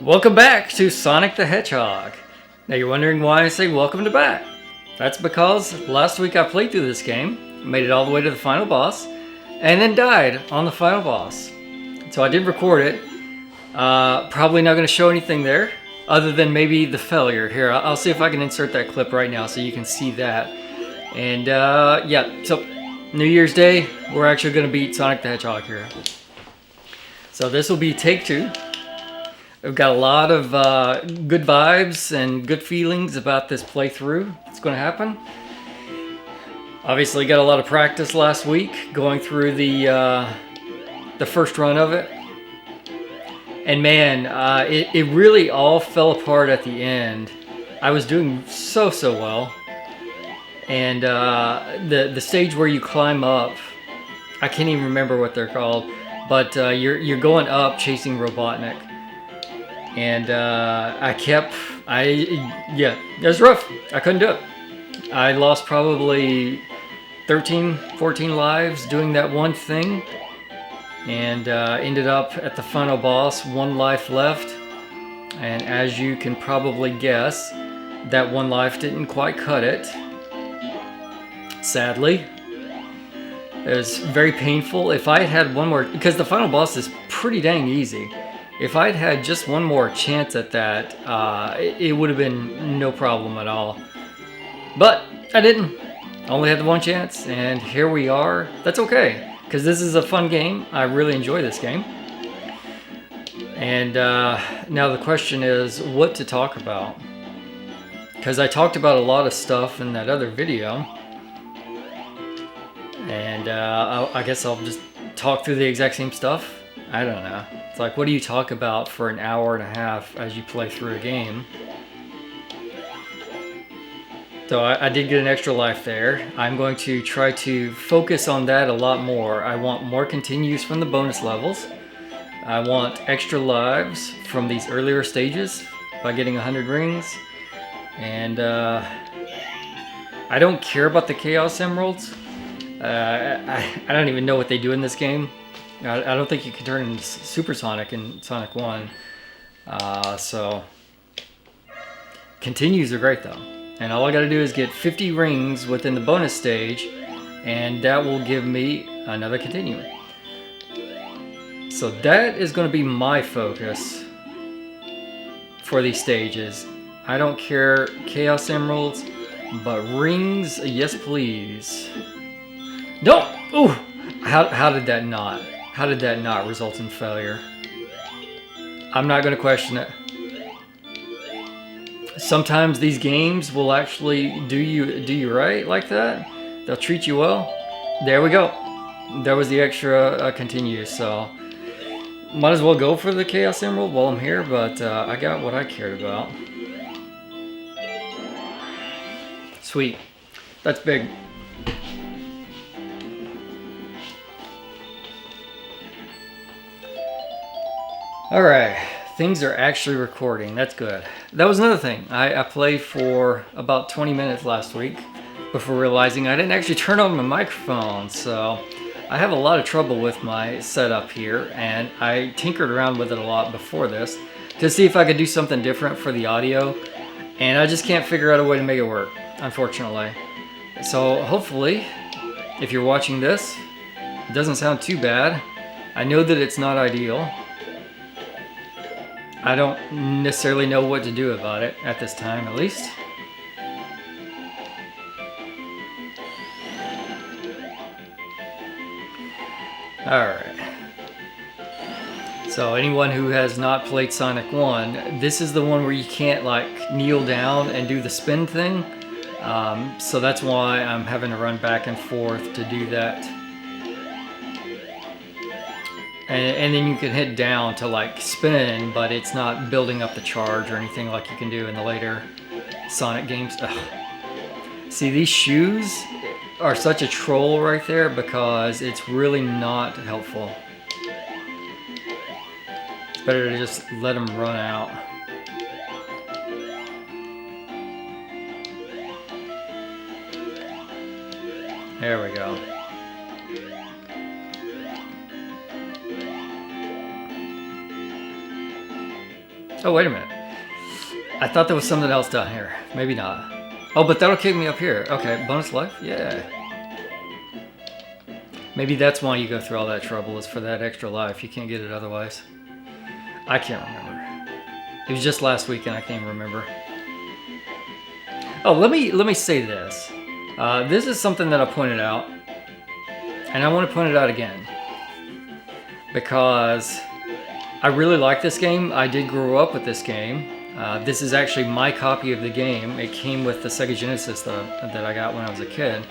Welcome back to Sonic the Hedgehog. Now you're wondering why I say welcome to back. That's because last week I played through this game, made it all the way to the final boss, and then died on the final boss. So I did record it. Probably not going to show anything there, other than maybe the failure. Here, I'll see if I can insert that clip right now so you can see that. And yeah, so New Year's Day, we're actually going to beat Sonic the Hedgehog here. So this will be take two. I've got a lot of good vibes and good feelings about this playthrough. It's going to happen. Obviously got a lot of practice last week going through the first run of it. And man, it really all fell apart at the end. I was doing so well. And the stage where you climb up, I can't even remember what they're called, but you're going up chasing Robotnik. And yeah, it was rough. I couldn't do it. I lost probably 13, 14 lives doing that one thing. And ended up at the final boss, one life left. And as you can probably guess, that one life didn't quite cut it. Sadly. It was very painful. If I had one more, because the final boss is pretty dang easy. If I'd had just one more chance at that, it would have been no problem at all. But I didn't. Only had the one chance, and here we are. That's okay, because this is a fun game. I really enjoy this game. And now the question is what to talk about. Because I talked about a lot of stuff in that other video. And I guess I'll just talk through the exact same stuff. I don't know. It's like, what do you talk about for an hour and a half as you play through a game? So I did get an extra life there. I'm going to try to focus on that a lot more. I want more continues from the bonus levels. I want extra lives from these earlier stages by getting 100 rings. And I don't care about the Chaos Emeralds. I don't even know what they do in this game. I don't think you can turn into Supersonic in Sonic 1. So, continues are great though. And all I gotta do is get 50 rings within the bonus stage, and that will give me another continue. So that is gonna be my focus for these stages. I don't care Chaos Emeralds, but rings, yes please. No! Ooh! How did that not? How did that not result in failure? I'm not going to question it. Sometimes these games will actually do you right like that. They'll treat you well. There we go. There was the extra continue, so might as well go for the Chaos Emerald while I'm here, but I got what I cared about. Sweet. That's big. Alright, things are actually recording. That's good. That was another thing. I played for about 20 minutes last week before realizing I didn't actually turn on my microphone. So I have a lot of trouble with my setup here, and I tinkered around with it a lot before this to see if I could do something different for the audio, and I just can't figure out a way to make it work, unfortunately. So hopefully, if you're watching this, it doesn't sound too bad. I know that it's not ideal. I don't necessarily know what to do about it at this time, at least. Alright. So anyone who has not played Sonic 1, this is the one where you can't like kneel down and do the spin thing. So that's why I'm having to run back and forth to do that. And then you can hit down to like spin, but it's not building up the charge or anything like you can do in the later Sonic games. Ugh. See, these shoes are such a troll right there because it's really not helpful. It's better to just let them run out. There we go. Oh, wait a minute. I thought there was something else down here. Maybe not. Oh, but that'll kick me up here. Okay, bonus life? Yeah. Maybe that's why you go through all that trouble, is for that extra life. You can't get it otherwise. I can't remember. It was just last week and I can't remember. Oh, let me say this. This is something that I pointed out, and I want to point it out again because I really like this game. I did grow up with this game. This is actually my copy of the game. It came with the Sega Genesis that I got when I was a kid.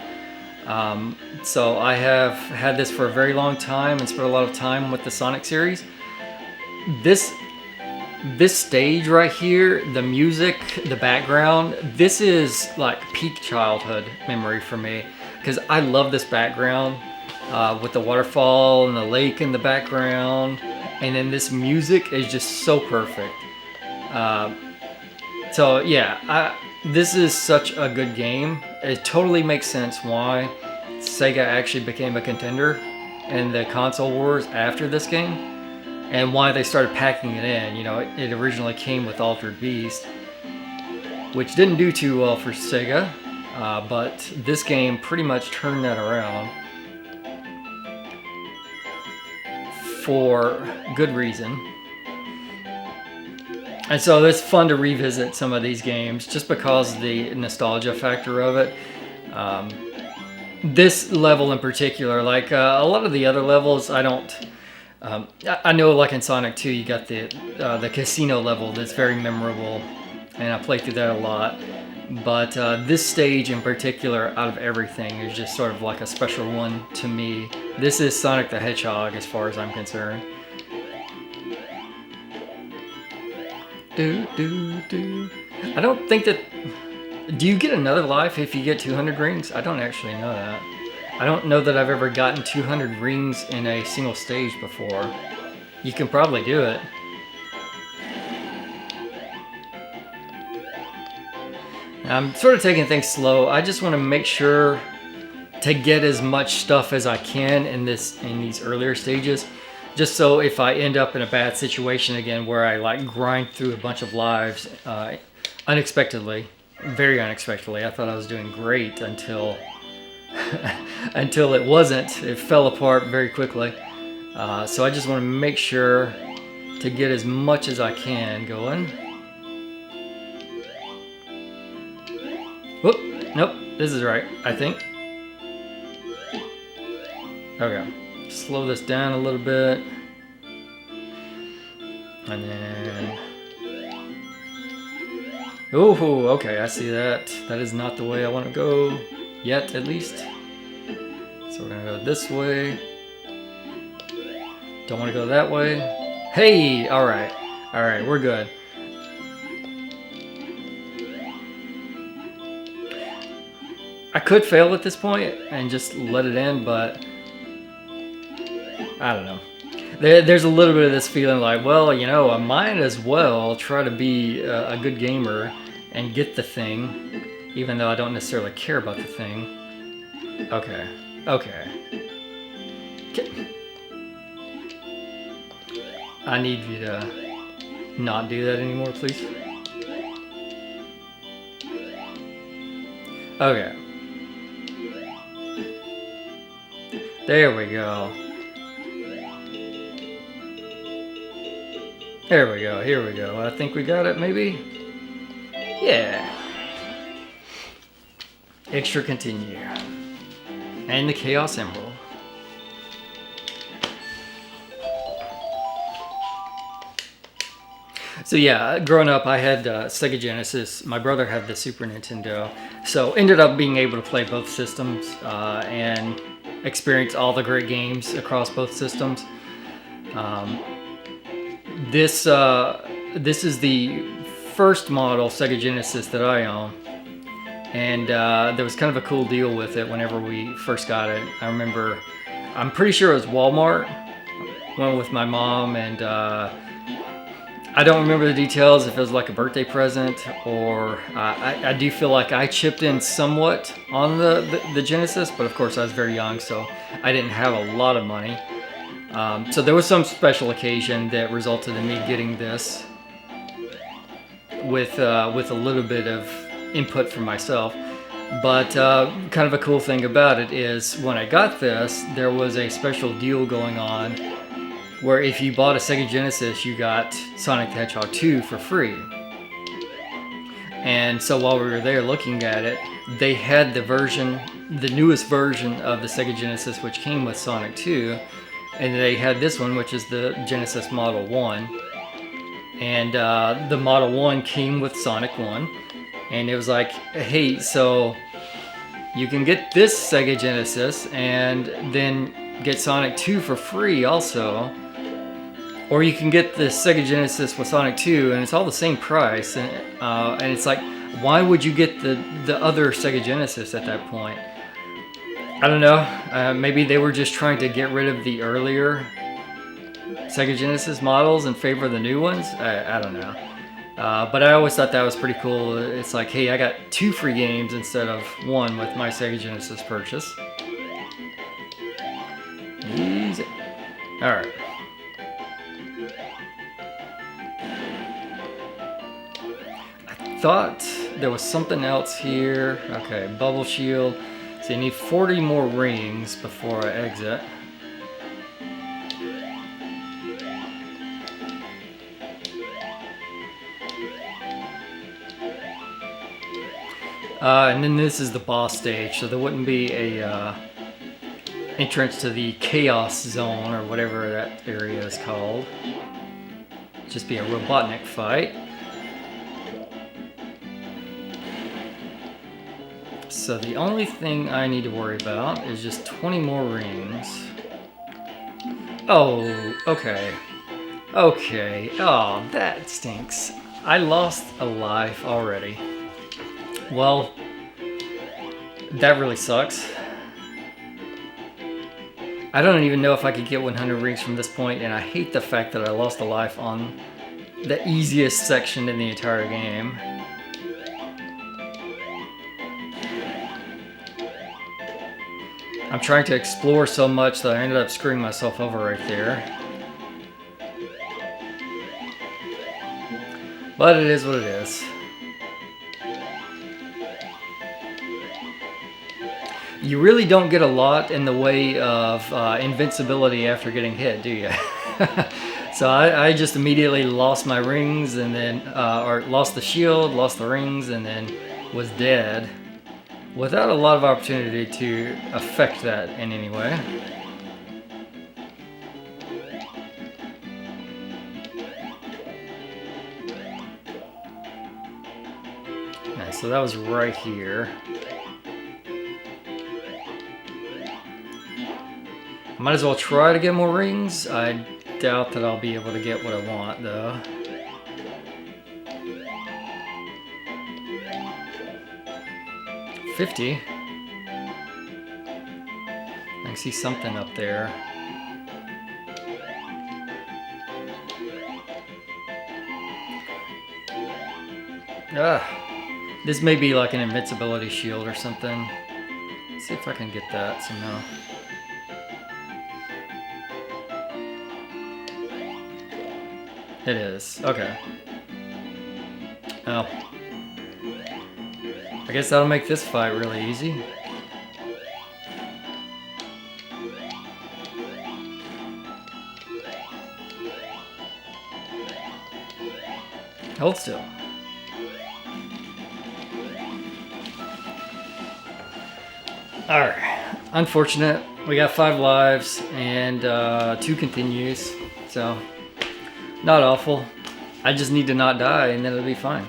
So I have had this for a very long time and spent a lot of time with the Sonic series. This stage right here, the music, the background, this is like peak childhood memory for me because I love this background with the waterfall and the lake in the background, and then this music is just so perfect. So yeah, this is such a good game. It totally makes sense why Sega actually became a contender in the console wars after this game, and why they started packing it in. You know, it originally came with Altered Beast, which didn't do too well for Sega, but this game pretty much turned that around for good reason. And so it's fun to revisit some of these games just because of the nostalgia factor of it. This level in particular, like a lot of the other levels, I don't. I know, like in Sonic 2, you got the casino level that's very memorable, and I played through that a lot. But this stage in particular, out of everything, is just sort of like a special one to me. This is Sonic the Hedgehog, as far as I'm concerned. I don't think that... Do you get another life if you get 200 rings? I don't actually know that. I don't know that I've ever gotten 200 rings in a single stage before. You can probably do it. I'm sort of taking things slow. I just want to make sure to get as much stuff as I can in these earlier stages. Just so if I end up in a bad situation again where I like grind through a bunch of lives unexpectedly, very unexpectedly. I thought I was doing great until until it wasn't. It fell apart very quickly. So I just want to make sure to get as much as I can going. Whoop, nope, this is right, I think. Okay. Slow this down a little bit, and then oh, okay, I see that. That is not the way I want to go yet, at least. So we're gonna go this way. Don't want to go that way. Hey, all right, we're good. I could fail at this point and just let it end, but I don't know. There's a little bit of this feeling like, well, you know, I might as well try to be a good gamer and get the thing, even though I don't necessarily care about the thing. Okay. I need you to not do that anymore, please. Okay. There we go. There we go, here we go. I think we got it, maybe? Yeah. Extra continue. And the Chaos Emerald. So yeah, growing up I had Sega Genesis. My brother had the Super Nintendo. So ended up being able to play both systems and experience all the great games across both systems. This is the first model Sega Genesis that I own, and there was kind of a cool deal with it whenever we first got it. I remember, I'm pretty sure it was Walmart. Went with my mom, and I don't remember the details if it was like a birthday present or I do feel like I chipped in somewhat on the Genesis, but of course I was very young, so I didn't have a lot of money. So there was some special occasion that resulted in me getting this. with a little bit of input from myself. But kind of a cool thing about it is when I got this, there was a special deal going on where if you bought a Sega Genesis, you got Sonic the Hedgehog 2 for free. And so while we were there looking at it, they had the newest version of the Sega Genesis, which came with Sonic 2, and they had this one, which is the Genesis Model 1. And the Model 1 came with Sonic 1. And it was like, hey, so you can get this Sega Genesis and then get Sonic 2 for free also. Or you can get the Sega Genesis with Sonic 2 and it's all the same price. And it's like, why would you get the other Sega Genesis at that point? I don't know. Maybe they were just trying to get rid of the earlier Sega Genesis models in favor of the new ones. I don't know. But I always thought that was pretty cool. It's like, hey, I got 2 free games instead of 1 with my Sega Genesis purchase. Easy. Alright. I thought there was something else here. Okay, bubble shield. So you need 40 more rings before I exit. And then this is the boss stage, so there wouldn't be a entrance to the Chaos Zone, or whatever that area is called. It'd just be a Robotnik fight. So the only thing I need to worry about is just 20 more rings. Oh, okay. Okay, oh, that stinks. I lost a life already. Well, that really sucks. I don't even know if I could get 100 rings from this point, and I hate the fact that I lost a life on the easiest section in the entire game. I'm trying to explore so much that I ended up screwing myself over right there. But it is what it is. You really don't get a lot in the way of invincibility after getting hit, do you? So I just immediately lost my rings and then, or lost the shield, lost the rings, and then was dead. Without a lot of opportunity to affect that in any way. Okay, so that was right here. Might as well try to get more rings. I doubt that I'll be able to get what I want, though. $50. I can see something up there. This may be like an invincibility shield or something. Let's see if I can get that somehow. It is. Okay. Oh. I guess that'll make this fight really easy. Hold still. Alright. Unfortunate. We got 5 lives and 2 continues. So, not awful. I just need to not die and then it'll be fine.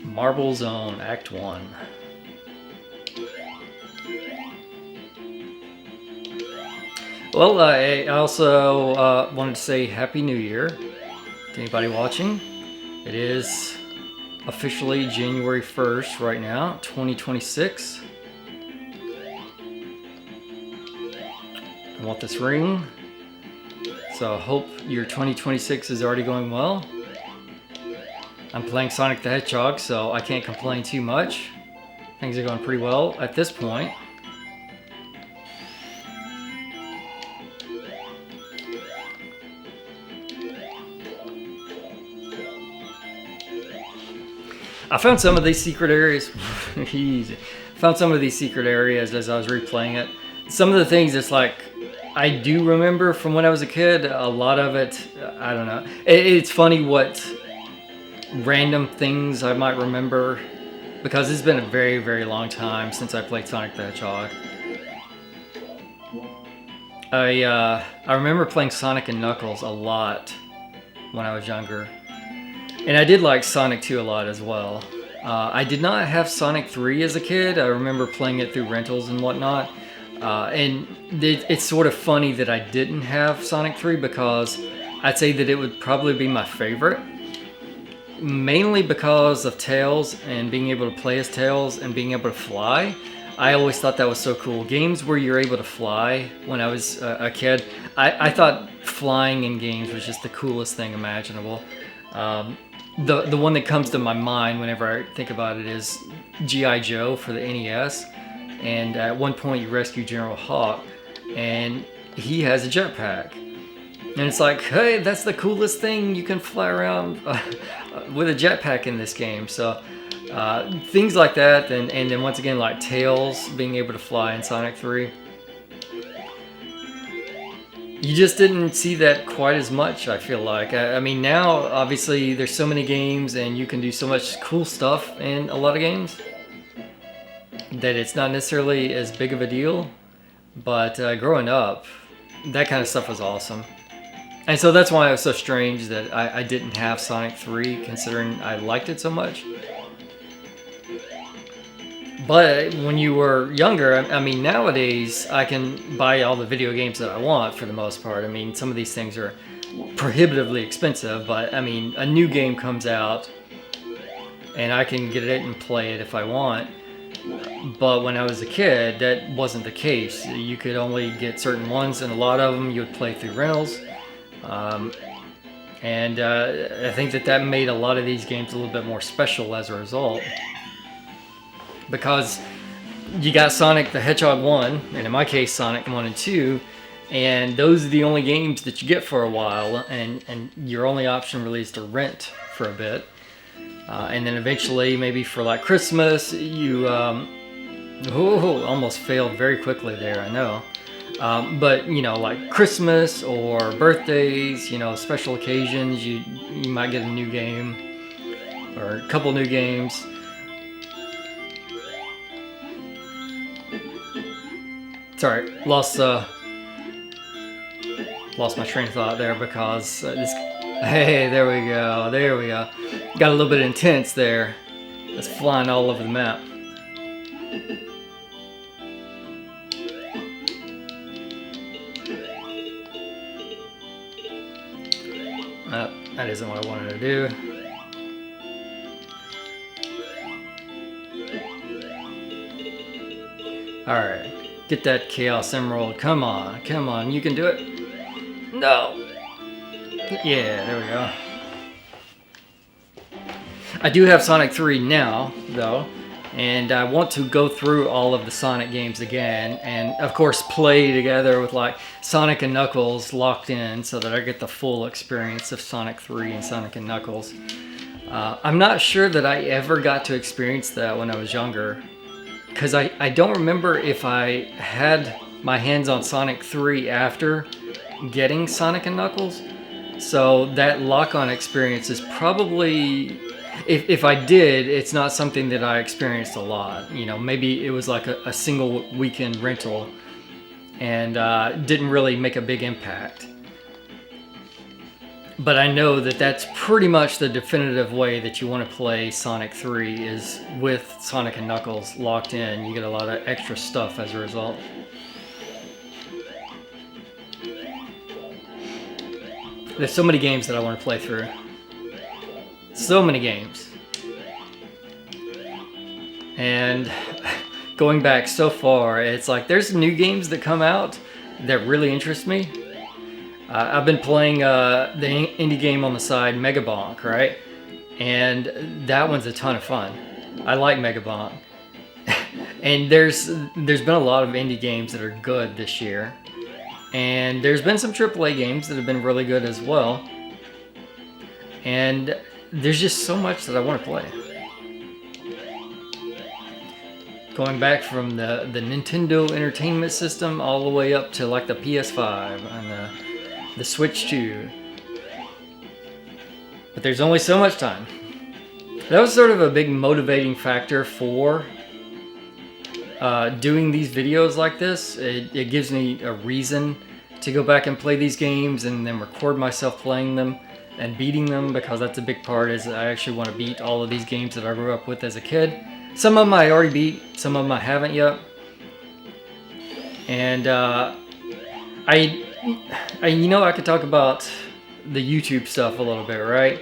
Marble Zone, Act 1. Well, I also wanted to say Happy New Year to anybody watching. It is officially January 1st right now, 2026. I want this ring. So I hope your 2026 is already going well. I'm playing Sonic the Hedgehog, so I can't complain too much. Things are going pretty well at this point. I found some of these secret areas. Easy. Found some of these secret areas as I was replaying it. Some of the things, it's like I do remember from when I was a kid. A lot of it, I don't know. It's funny what random things I might remember, because it's been a very, very long time since I played Sonic the Hedgehog. I remember playing Sonic and Knuckles a lot when I was younger. And I did like Sonic 2 a lot as well. I did not have Sonic 3 as a kid. I remember playing it through rentals and whatnot. And it's sort of funny that I didn't have Sonic 3, because I'd say that it would probably be my favorite. Mainly because of Tails and being able to play as Tails and being able to fly. I always thought that was so cool. Games where you're able to fly when I was a kid, I thought flying in games was just the coolest thing imaginable. The one that comes to my mind whenever I think about it is G.I. Joe for the NES. And at one point you rescue General Hawk, and he has a jetpack. And it's like, hey, that's the coolest thing. You can fly around with a jetpack in this game. So things like that, and then once again, like Tails being able to fly in Sonic 3. You just didn't see that quite as much, I feel like. I mean, now, obviously, there's so many games, and you can do so much cool stuff in a lot of games that it's not necessarily as big of a deal. But growing up, that kind of stuff was awesome. And so that's why it was so strange that I didn't have Sonic 3, considering I liked it so much. But when you were younger, I mean, nowadays I can buy all the video games that I want for the most part. I mean, some of these things are prohibitively expensive, but I mean, a new game comes out and I can get it and play it if I want. But when I was a kid, that wasn't the case. You could only get certain ones, and a lot of them you would play through rentals. And I think that made a lot of these games a little bit more special as a result. Because you got Sonic the Hedgehog 1, and in my case Sonic 1 and 2, and those are the only games that you get for a while, and your only option really is to rent for a bit. And then eventually, maybe for like Christmas, you almost failed very quickly there, I know. But you know, like Christmas or birthdays, you know, special occasions, you might get a new game or a couple new games. Sorry, lost my train of thought there, because this. Hey, there we go. Got a little bit intense there. It's flying all over the map. That isn't what I wanted to do. Alright, get that Chaos Emerald. Come on, you can do it. No! Yeah, there we go. I do have Sonic 3 now, though, and I want to go through all of the Sonic games again, and of course play together with like Sonic and Knuckles locked in, so that I get the full experience of Sonic 3 and Sonic and Knuckles. I'm not sure that I ever got to experience that when I was younger, because I don't remember if I had my hands on Sonic 3 after getting Sonic and Knuckles. So that lock-on experience is probably, if I did, it's not something that I experienced a lot. You know, maybe it was like a single weekend rental and didn't really make a big impact. But I know that that's pretty much the definitive way that you want to play Sonic 3 is with Sonic and Knuckles locked in. You get a lot of extra stuff as a result. There's so many games that I want to play through. So many games. And going back so far, it's like there's new games that come out that really interest me. I've been playing the indie game on the side, Megabonk, right? And that one's a ton of fun. I like Megabonk. And there's been a lot of indie games that are good this year. And there's been some AAA games that have been really good as well. And there's just so much that I want to play. going back from the Nintendo Entertainment System all the way up to like the PS5 and the Switch 2. But there's only so much time. That was sort of a big motivating factor for doing these videos like this. It gives me a reason to go back and play these games and then record myself playing them and beating them, because that's a big part, is I actually want to beat all of these games that I grew up with as a kid. Some of them I already beat, some of them I haven't yet. And I could talk about the YouTube stuff a little bit, right?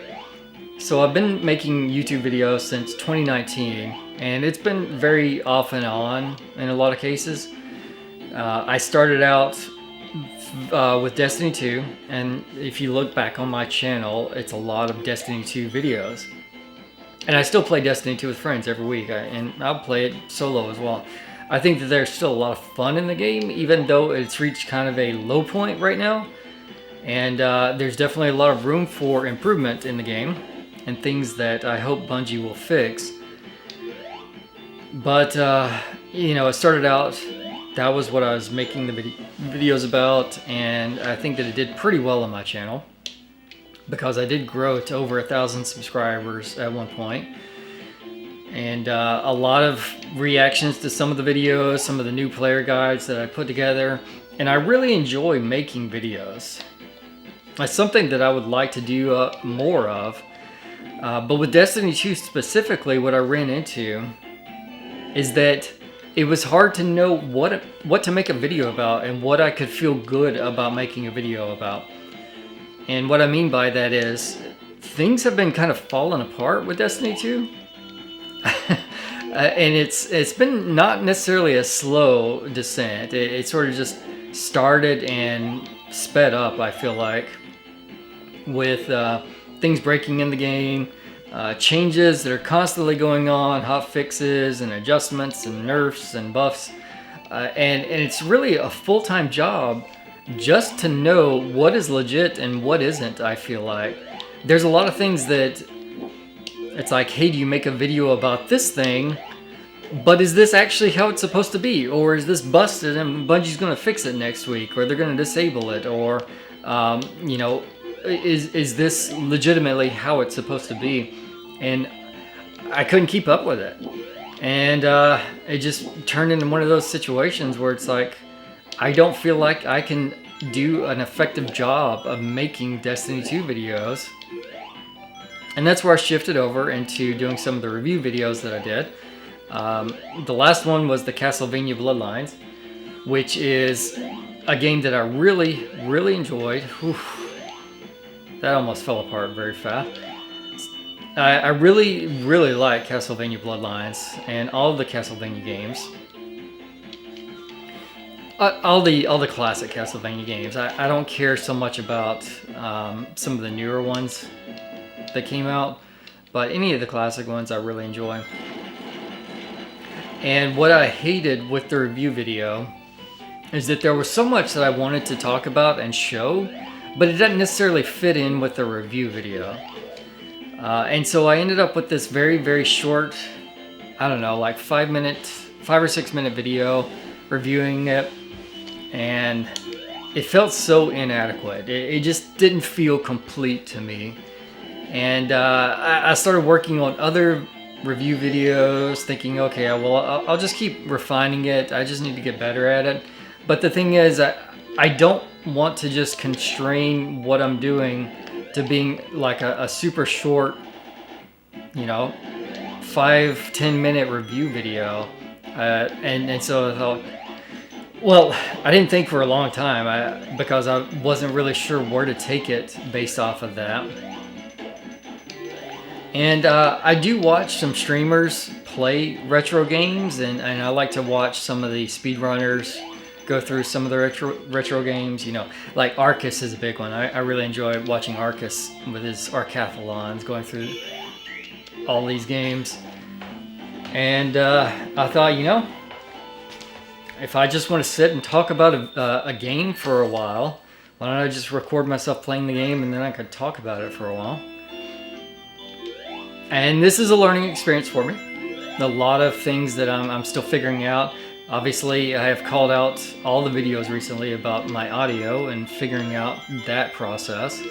So I've been making YouTube videos since 2019, and it's been very off and on in a lot of cases. I started out with Destiny 2, and if you look back on my channel, it's a lot of Destiny 2 videos. And I still play Destiny 2 with friends every week, and I'll play it solo as well. I think that there's still a lot of fun in the game, even though it's reached kind of a low point right now. And there's definitely a lot of room for improvement in the game, and things that I hope Bungie will fix. But, it started out, that was what I was making the videos about, and I think that it did pretty well on my channel, because I did grow to over 1,000 subscribers at one point. And a lot of reactions to some of the videos, some of the new player guides that I put together, and I really enjoy making videos. It's something that I would like to do more of. But with Destiny 2 specifically, what I ran into is that it was hard to know what to make a video about and what I could feel good about making a video about. And what I mean by that is, things have been kind of falling apart with Destiny 2. And it's been not necessarily a slow descent. It sort of just started and sped up, I feel like, with things breaking in the game, changes that are constantly going on, hot fixes and adjustments and nerfs and buffs, and it's really a full-time job just to know what is legit and what isn't. I feel like there's a lot of things that it's like, hey, do you make a video about this thing, but is this actually how it's supposed to be, or is this busted and Bungie's going to fix it next week, or they're going to disable it, or is this legitimately how it's supposed to be? And I couldn't keep up with it, and it just turned into one of those situations where it's like, I don't feel like I can do an effective job of making Destiny 2 videos. And that's where I shifted over into doing some of the review videos that I did. The last one was the Castlevania Bloodlines, which is a game that I really, really enjoyed. Whew. That almost fell apart very fast. I really, really like Castlevania Bloodlines and all of the Castlevania games. All the classic Castlevania games. I don't care so much about some of the newer ones that came out, but any of the classic ones I really enjoy. And what I hated with the review video is that there was so much that I wanted to talk about and show, but it doesn't necessarily fit in with the review video. And so I ended up with this very, very short, I don't know, like 5 or 6 minute video reviewing it, and it felt so inadequate. It just didn't feel complete to me. And I started working on other review videos, thinking, okay, well, I'll just keep refining it. I just need to get better at it. But the thing is, I don't want to just constrain what I'm doing to being like a super short, 5-10 minute review video. And so I thought, well, I didn't think for a long time because I wasn't really sure where to take it based off of that. And I do watch some streamers play retro games, and I like to watch some of the speedrunners go through some of the retro games. Like Arcus is a big one. I really enjoy watching Arcus with his Arcathlons going through all these games. And I thought, if I just want to sit and talk about a game for a while, why don't I just record myself playing the game, and then I could talk about it for a while. And this is a learning experience for me. a lot of things that I'm still figuring out. Obviously, I have called out all the videos recently about my audio and figuring out that process.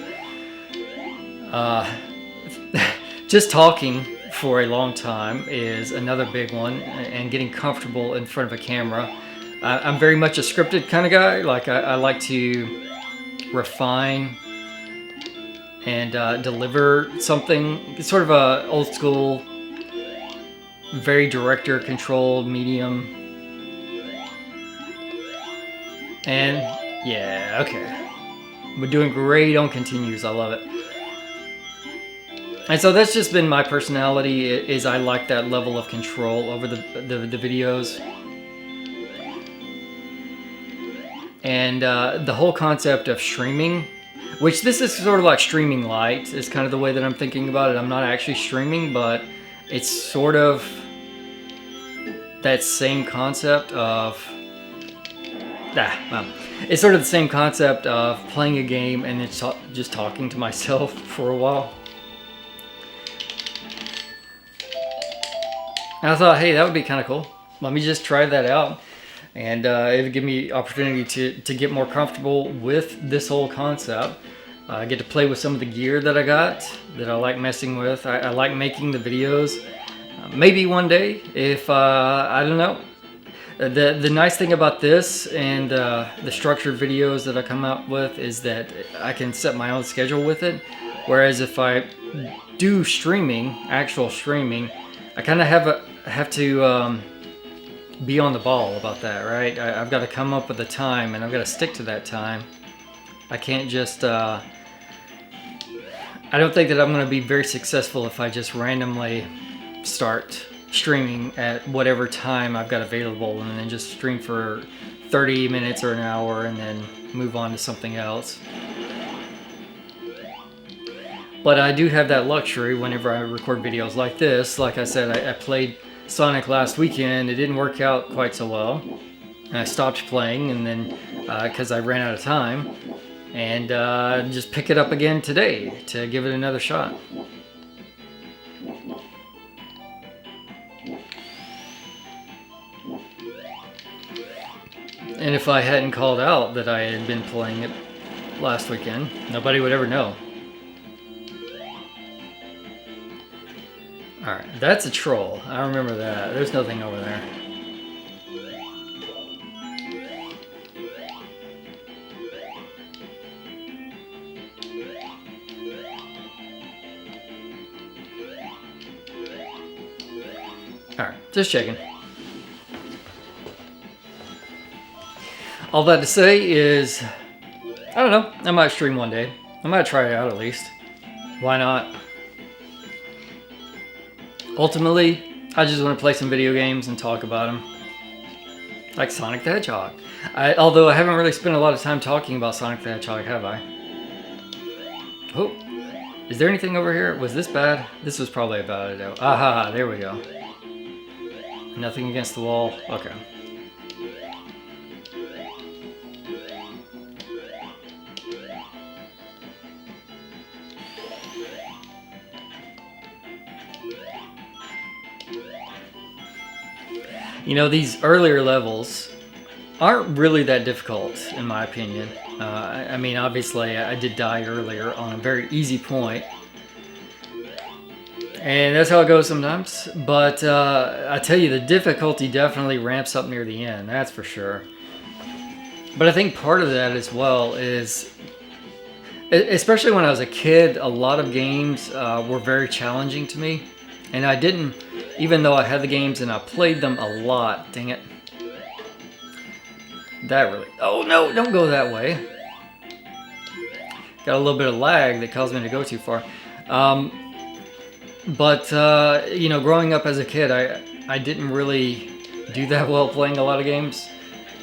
Just talking for a long time is another big one, and getting comfortable in front of a camera. I'm very much a scripted kind of guy. Like I like to refine and deliver something. It's sort of a old school, very director controlled medium. And yeah, okay. We're doing great on continues. I love it. And so that's just been my personality, is I like that level of control over the videos. And the whole concept of streaming, which this is sort of like streaming light, is kind of the way that I'm thinking about it. I'm not actually streaming, but it's sort of that same concept of... it's sort of the same concept of playing a game and then just talking to myself for a while. And I thought, hey, that would be kind of cool. Let me just try that out. And it would give me opportunity to get more comfortable with this whole concept. I get to play with some of the gear that I got, that I like messing with. I like making the videos. Maybe one day, if, I don't know. The nice thing about this and the structured videos that I come out with is that I can set my own schedule with it. Whereas if I do streaming, actual streaming, I kind of have to be on the ball about that, right? I've got to come up with a time, and I've got to stick to that time. I can't just... I don't think that I'm going to be very successful if I just randomly start streaming at whatever time I've got available and then just stream for 30 minutes or an hour and then move on to something else. But I do have that luxury whenever I record videos like this. Like I said, I played Sonic last weekend. It didn't work out quite so well. And I stopped playing, and then because I ran out of time, and just pick it up again today to give it another shot. And if I hadn't called out that I had been playing it last weekend, nobody would ever know. Alright, that's a troll. I remember that. There's nothing over there. Alright, just checking. All that to say is, I don't know, I might stream one day. I might try it out at least. Why not? Ultimately, I just want to play some video games and talk about them. Like Sonic the Hedgehog. Although I haven't really spent a lot of time talking about Sonic the Hedgehog, have I? Oh, is there anything over here? Was this bad? This was probably a bad idea. Aha, there we go. Nothing against the wall. Okay. You know, these earlier levels aren't really that difficult, in my opinion. I mean, obviously, I did die earlier on a very easy point. And that's how it goes sometimes. But I tell you, the difficulty definitely ramps up near the end, that's for sure. But I think part of that as well is, especially when I was a kid, a lot of games were very challenging to me. And I didn't, even though I had the games and I played them a lot, dang it. That really, oh no, don't go that way. Got a little bit of lag that caused me to go too far. But you know, growing up as a kid, I didn't really do that well playing a lot of games.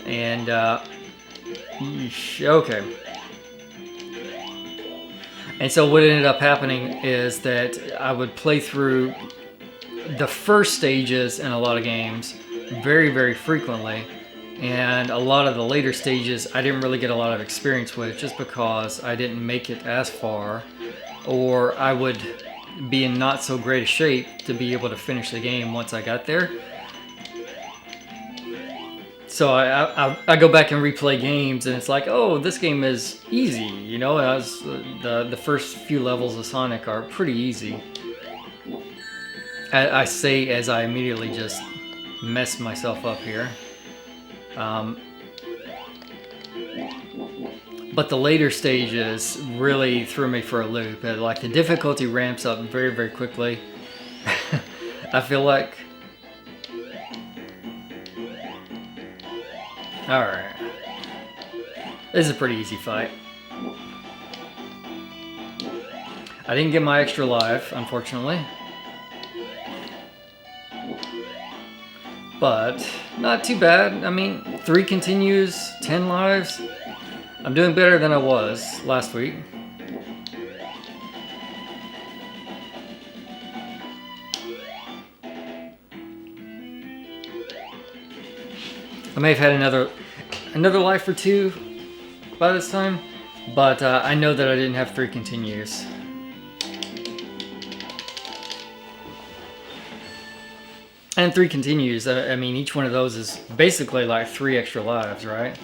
And, okay. And so what ended up happening is that I would play through the first stages in a lot of games very, very frequently. And a lot of the later stages I didn't really get a lot of experience with just because I didn't make it as far. Or I would be in not so great a shape to be able to finish the game once I got there. So I go back and replay games, and it's like, oh, this game is easy. You know, as the first few levels of Sonic are pretty easy. I say as I immediately just mess myself up here. But the later stages really threw me for a loop. Like the difficulty ramps up very, very quickly. I feel like. Alright. This is a pretty easy fight. I didn't get my extra life, unfortunately. But not too bad. I mean, 3 continues, 10 lives. I'm doing better than I was last week. I may have had another life or 2 by this time, but I know that I didn't have 3 continues. And 3 continues, I mean, each one of those is basically like 3 extra lives, right?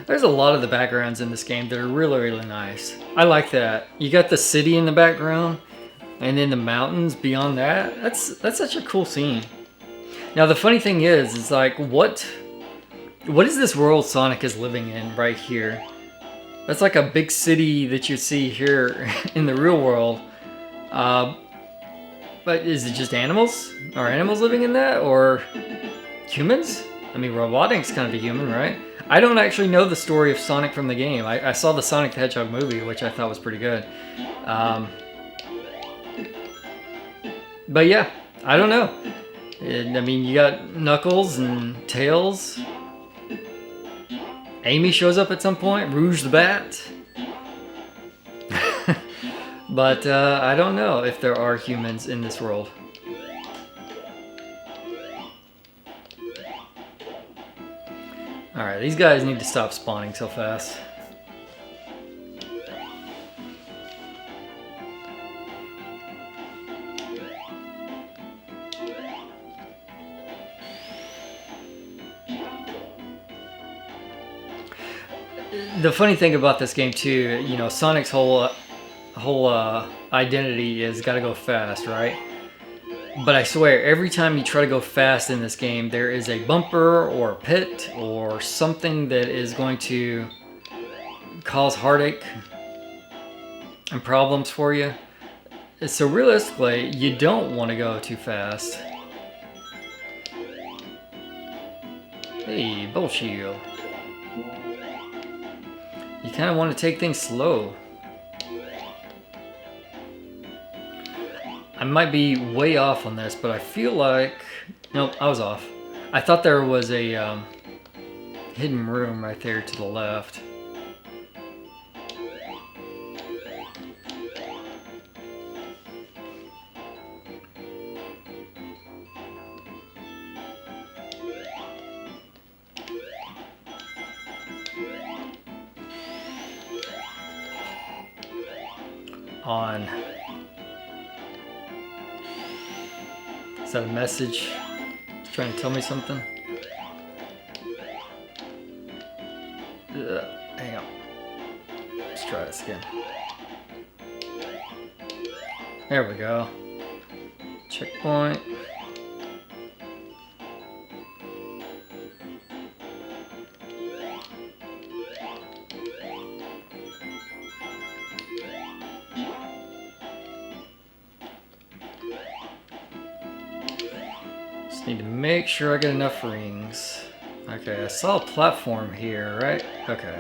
There's a lot of the backgrounds in this game that are really, really nice. I like that. You got the city in the background, and then the mountains beyond that. That's such a cool scene. Now the funny thing is like what is this world Sonic is living in right here? That's like a big city that you see here in the real world. But is it just animals? Are animals living in that, or humans? I mean, Robotnik's kind of a human, right? I don't actually know the story of Sonic from the game. I saw the Sonic the Hedgehog movie, which I thought was pretty good. But yeah, I don't know. I mean, you got Knuckles and Tails. Amy shows up at some point. Rouge the Bat. But I don't know if there are humans in this world. Alright, these guys need to stop spawning so fast. The funny thing about this game too, you know, Sonic's whole identity is gotta go fast, right? But I swear, every time you try to go fast in this game, there is a bumper or a pit or something that is going to cause heartache and problems for you. So realistically, you don't want to go too fast. Hey, Bull Shield. You kind of want to take things slow. I might be way off on this, but I feel like... Nope, I was off. I thought there was a hidden room right there to the left. On. Is that a message? It's trying to tell me something? Hang on. Let's try this again. There we go. Checkpoint. Need to make sure I get enough rings. Okay, I saw a platform here, right? Okay.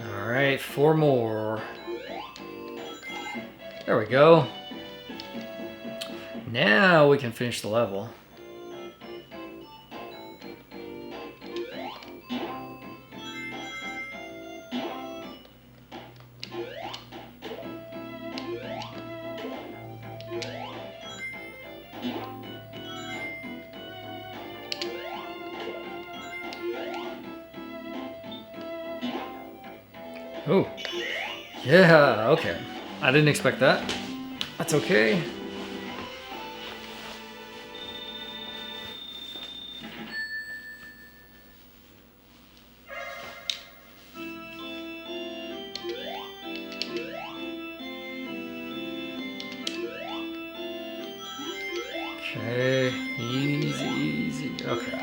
Alright. Alright, 4 more. There we go. Now we can finish the level. Oh, yeah, okay. I didn't expect that. That's okay. Okay, easy, easy. Okay.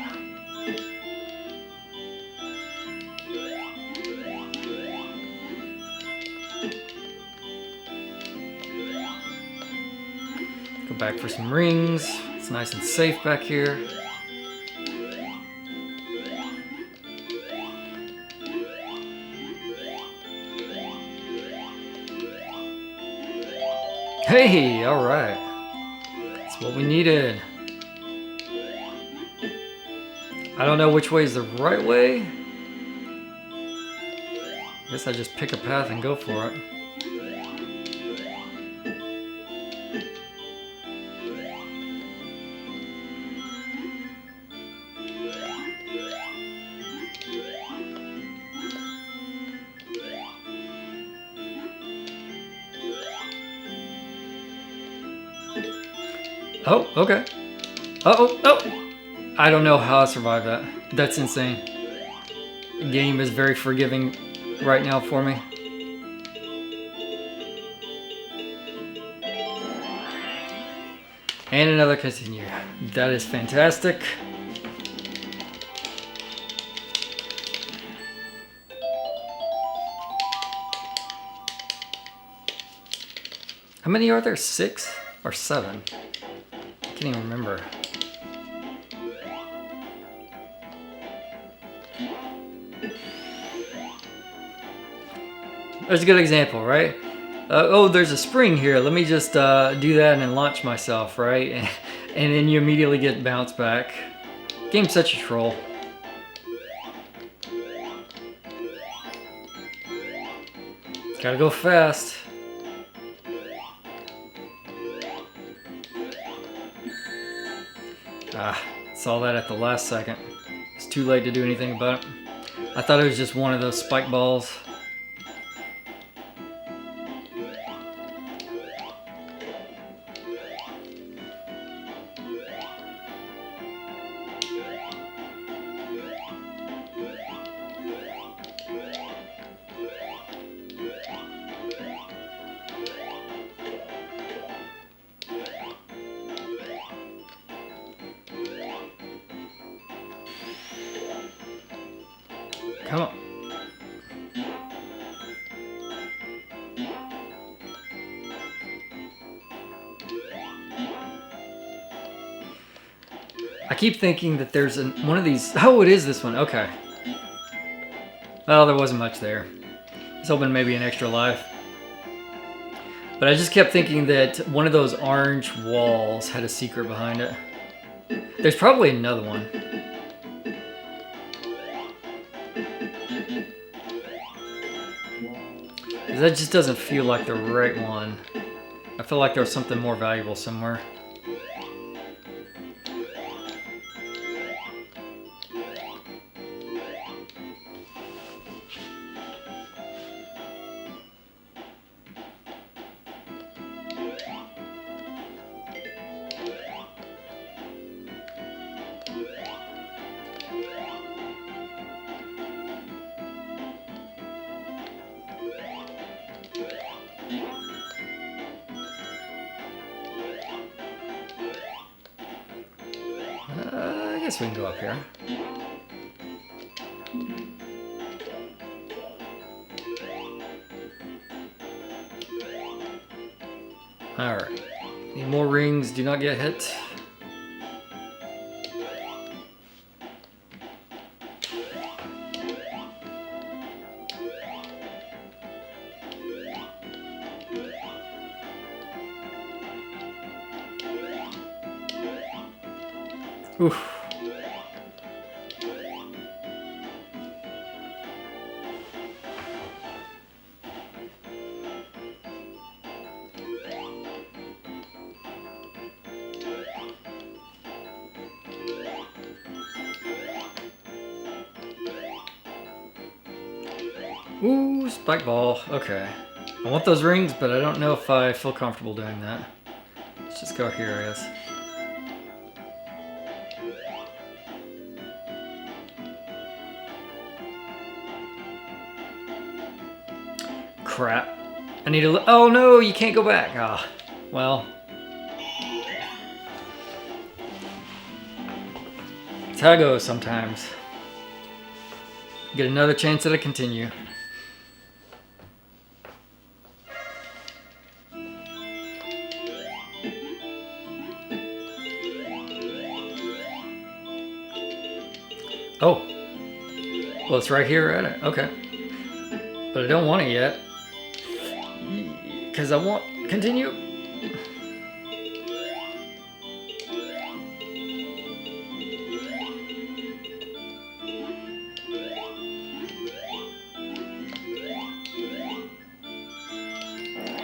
Go back for some rings. It's nice and safe back here. Hey, all right. That's what we needed. I don't know which way is the right way. I guess I just pick a path and go for it. Oh, okay. Uh-oh, oh! I don't know how I survived that. That's insane. The game is very forgiving right now for me. And another continue. That is fantastic. How many are there? 6 or 7? I can't even remember. There's a good example, right? Oh, there's a spring here. Let me just do that and then launch myself, right? And then you immediately get bounced back. Game's such a troll. Gotta go fast. Ah, saw that at the last second. It's too late to do anything about it. I thought it was just one of those spike balls. Come on. I keep thinking that there's one of these. Oh, it is this one. Okay. Well, there wasn't much there. I was hoping maybe an extra life. But I just kept thinking that one of those orange walls had a secret behind it. There's probably another one. That just doesn't feel like the right one. I feel like there was something more valuable somewhere. I guess we can go up here. Alright. Need more rings, do not get hit. Oof. Ooh, spike ball. Okay. I want those rings, but I don't know if I feel comfortable doing that. Let's just go here, I guess. Crap. I need to... Oh no, you can't go back. Ah, well. That's how it goes sometimes. Get another chance at a continue. Oh. Well, it's right here at it. Okay. But I don't want it yet. Because I want... Continue.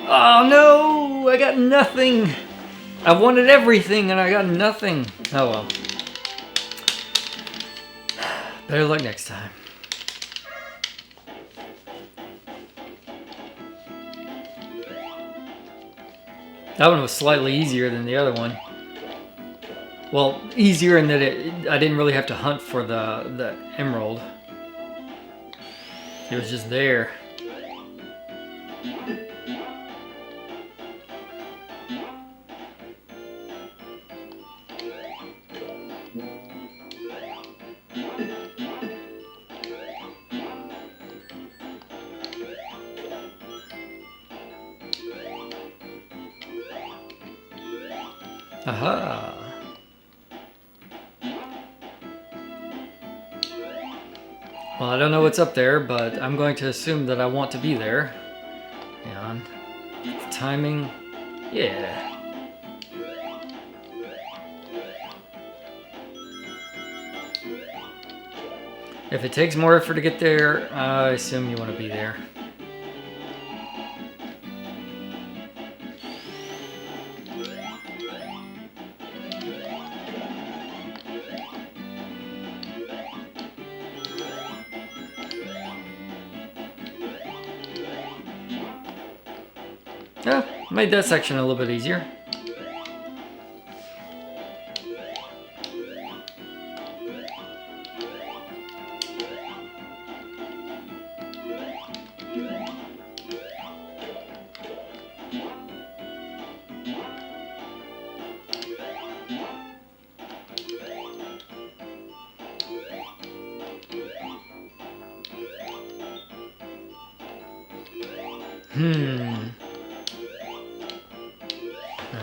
Oh no! I got nothing! I wanted everything and I got nothing. Oh well. Better luck next time. That one was slightly easier than the other one. Well, easier in that I didn't really have to hunt for the emerald. It was just there. Aha! Well, I don't know what's up there, but I'm going to assume that I want to be there. And timing, yeah. If it takes more effort to get there, I assume you want to be there. Yeah, made that section a little bit easier.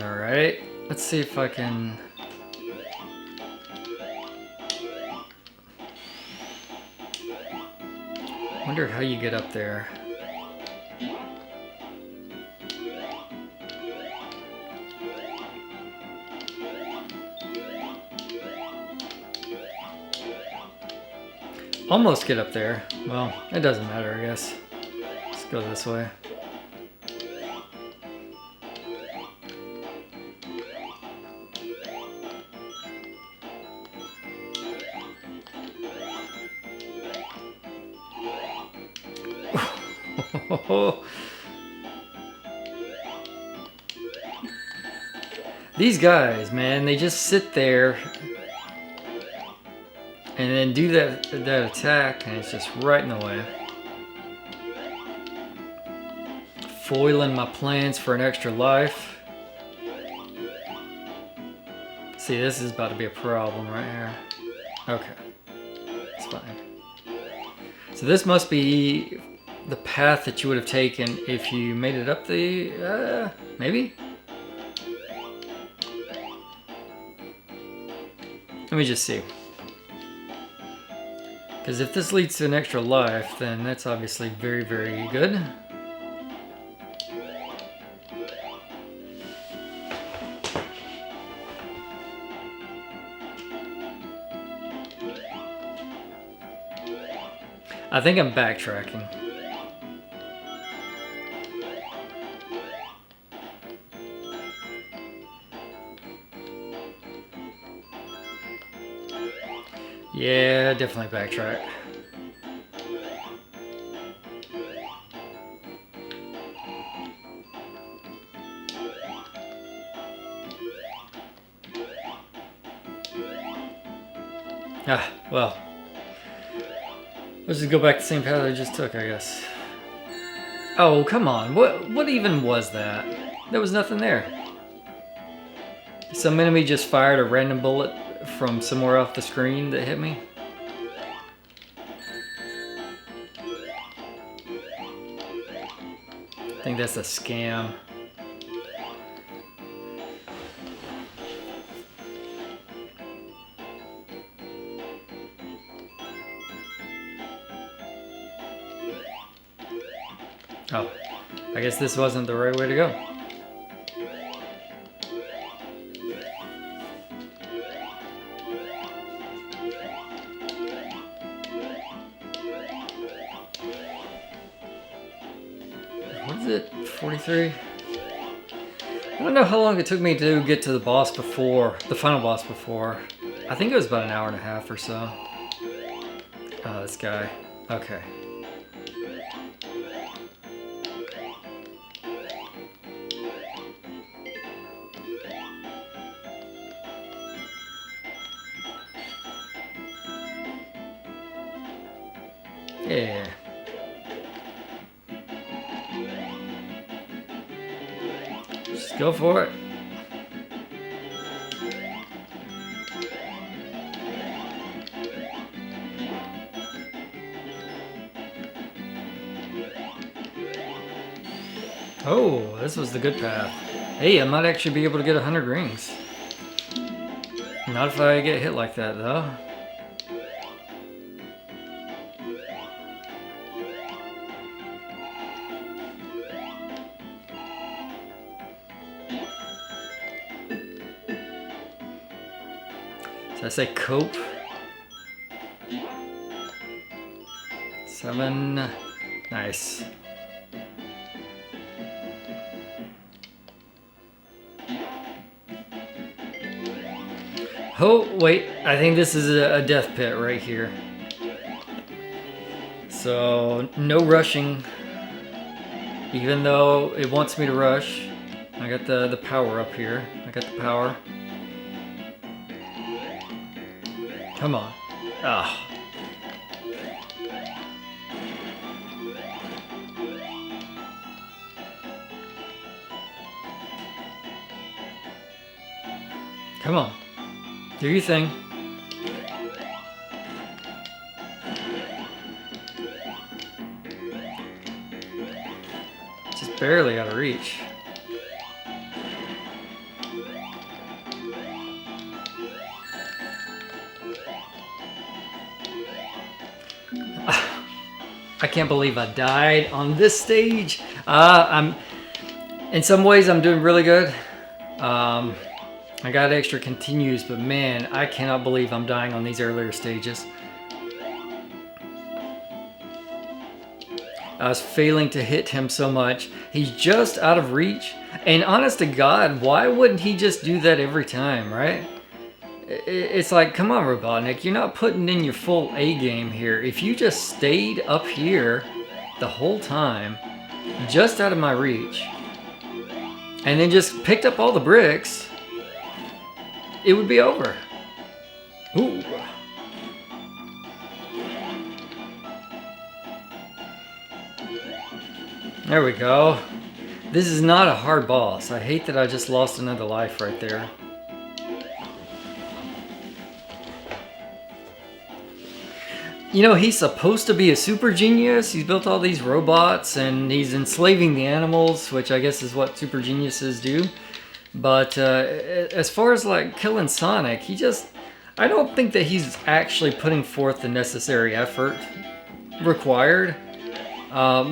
Alright, let's see if I can... Wonder how you get up there. Almost get up there. Well, it doesn't matter, I guess. Let's go this way. These guys, man, they just sit there and then do that attack, and it's just right in the way. Foiling my plans for an extra life. See, this is about to be a problem right here. Okay, it's fine. So this must be the path that you would have taken if you made it up the... maybe? Let me just see. Because if this leads to an extra life, then that's obviously very, very good. I think I'm backtracking. Yeah, definitely backtrack. Ah, well. Let's just go back the same path I just took, I guess. Oh, come on. What even was that? There was nothing there. Some enemy just fired a random bullet from somewhere off the screen that hit me. I think that's a scam. Oh, I guess this wasn't the right way to go. What is it? 43? I don't know how long it took me to get to the boss before, the final boss before. I think it was about an hour and a half or so. Oh, this guy. Okay. Yeah. Just go for it. Oh, this was the good path. Hey, I might actually be able to get 100 rings. Not if I get hit like that, though. Did I say cope? 7. Nice. Oh, wait. I think this is a death pit right here. So, no rushing. Even though it wants me to rush. I got the power up here. I got the power. Come on. Ah. Come on. Do your thing. Just barely out of reach. I can't believe I died on this stage. In some ways I'm doing really good. I got extra continues, but man, I cannot believe I'm dying on these earlier stages. I was failing to hit him so much. He's just out of reach. And honest to God, why wouldn't he just do that every time, right? It's like, come on, Robotnik, you're not putting in your full A game here. If you just stayed up here the whole time, just out of my reach, and then just picked up all the bricks, it would be over. Ooh. There we go. This is not a hard boss. I hate that I just lost another life right there. You know, he's supposed to be a super genius. He's built all these robots and he's enslaving the animals, which I guess is what super geniuses do. But as far as like killing Sonic, I don't think that he's actually putting forth the necessary effort required.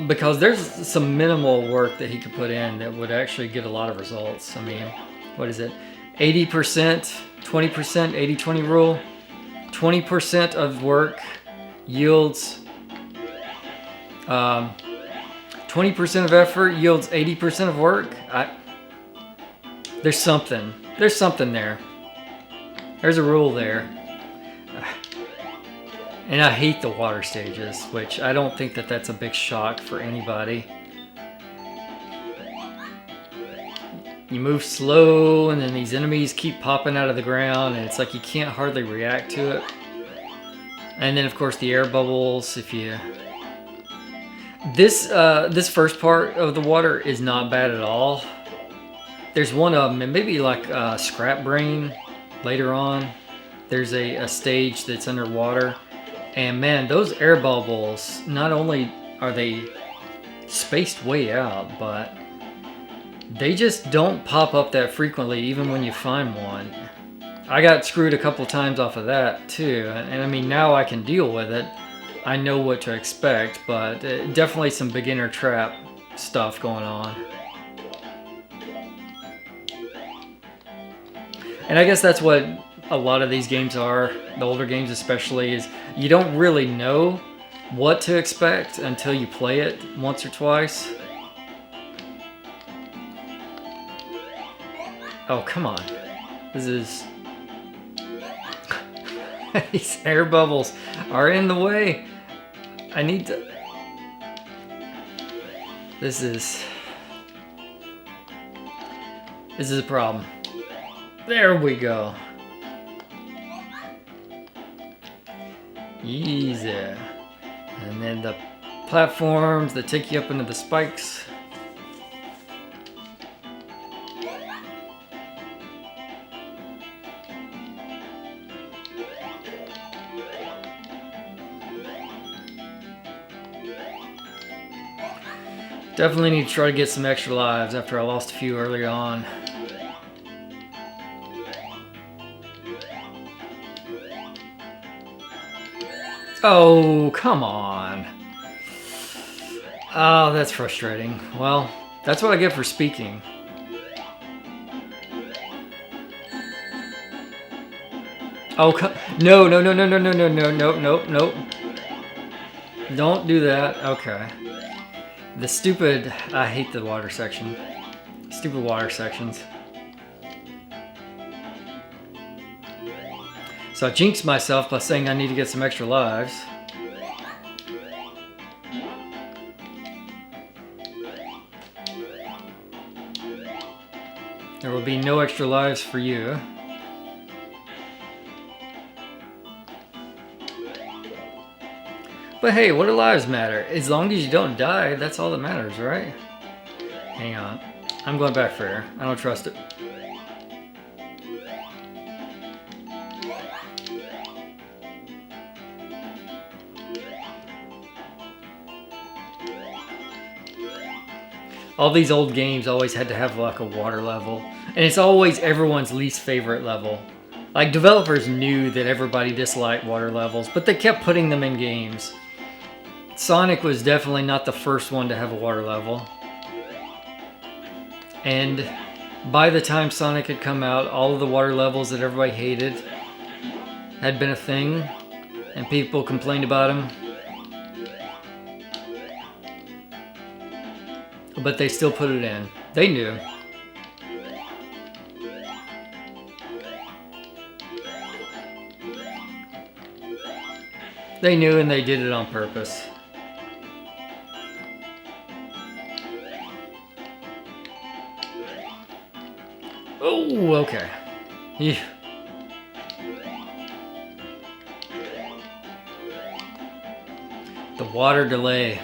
Because there's some minimal work that he could put in that would actually get a lot of results. I mean, what is it? 80%, 20%, 80-20 rule. 20% of work yields 20% of effort yields 80% of work. There's something. There's something there. There's a rule there. And I hate the water stages, which I don't think that that's a big shock for anybody. You move slow, and then these enemies keep popping out of the ground, and it's like you can't hardly react to it. And then, of course, the air bubbles. If you this first part of the water is not bad at all. There's one of them, and maybe like Scrap Brain later on. There's a stage that's underwater, and man, those air bubbles, not only are they spaced way out, but they just don't pop up that frequently, even when you find one. I got screwed a couple times off of that too, and I mean, now I can deal with it. I know what to expect, but definitely some beginner trap stuff going on. And I guess that's what a lot of these games are, the older games especially, is you don't really know what to expect until you play it once or twice. Oh, come on. This is... These air bubbles are in the way. I need to... This is a problem. There we go. Easy. And then the platforms that take you up into the spikes. Definitely need to try to get some extra lives after I lost a few early on. Oh, come on. Oh, that's frustrating. Well, that's what I get for speaking. Oh, no, no, no, no, no, no, no, no, no, no, no. Don't do that. Okay. The stupid... I hate the water section. Stupid water sections. So I jinxed myself by saying I need to get some extra lives. There will be no extra lives for you. But hey, what do lives matter? As long as you don't die, that's all that matters, right? Hang on. I'm going back for air. I don't trust it. All these old games always had to have like a water level. And it's always everyone's least favorite level. Like, developers knew that everybody disliked water levels, but they kept putting them in games. Sonic was definitely not the first one to have a water level. And by the time Sonic had come out, all of the water levels that everybody hated had been a thing, and people complained about them. But they still put it in. They knew. They knew, and they did it on purpose. Oh, okay. Yeah. The water delay.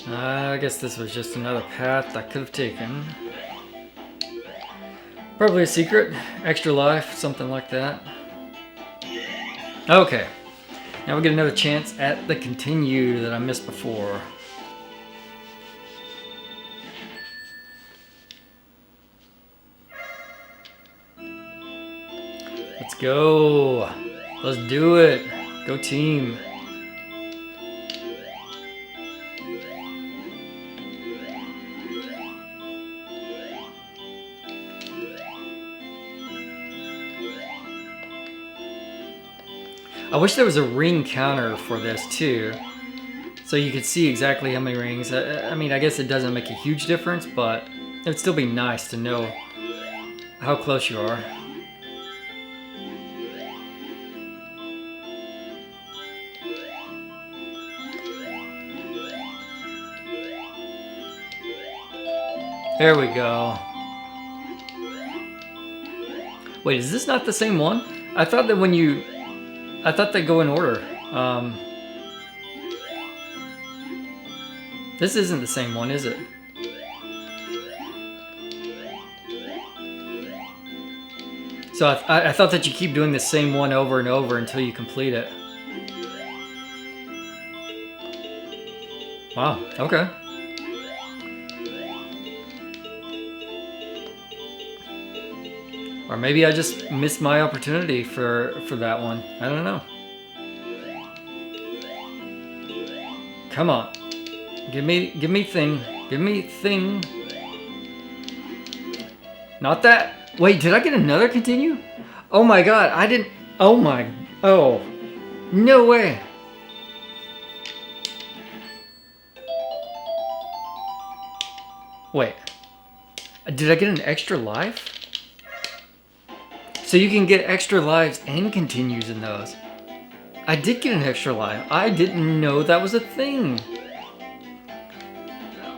I guess this was just another path I could have taken. Probably a secret, extra life, something like that. Okay, now we get another chance at the continue that I missed before. Let's go. Let's do it. Go team. I wish there was a ring counter for this too, so you could see exactly how many rings. I mean, I guess it doesn't make a huge difference, but it'd still be nice to know how close you are. There we go. Wait, is this not the same one? I thought that I thought they go in order. This isn't the same one, is it? So I thought that you keep doing the same one over and over until you complete it. Wow, okay. Or maybe I just missed my opportunity for that one. I don't know. Come on. Give me thing. Not that. Wait, did I get another continue? Oh my god, I didn't. Oh. No way. Wait. Did I get an extra life? So you can get extra lives and continues in those. I did get an extra life. I didn't know that was a thing.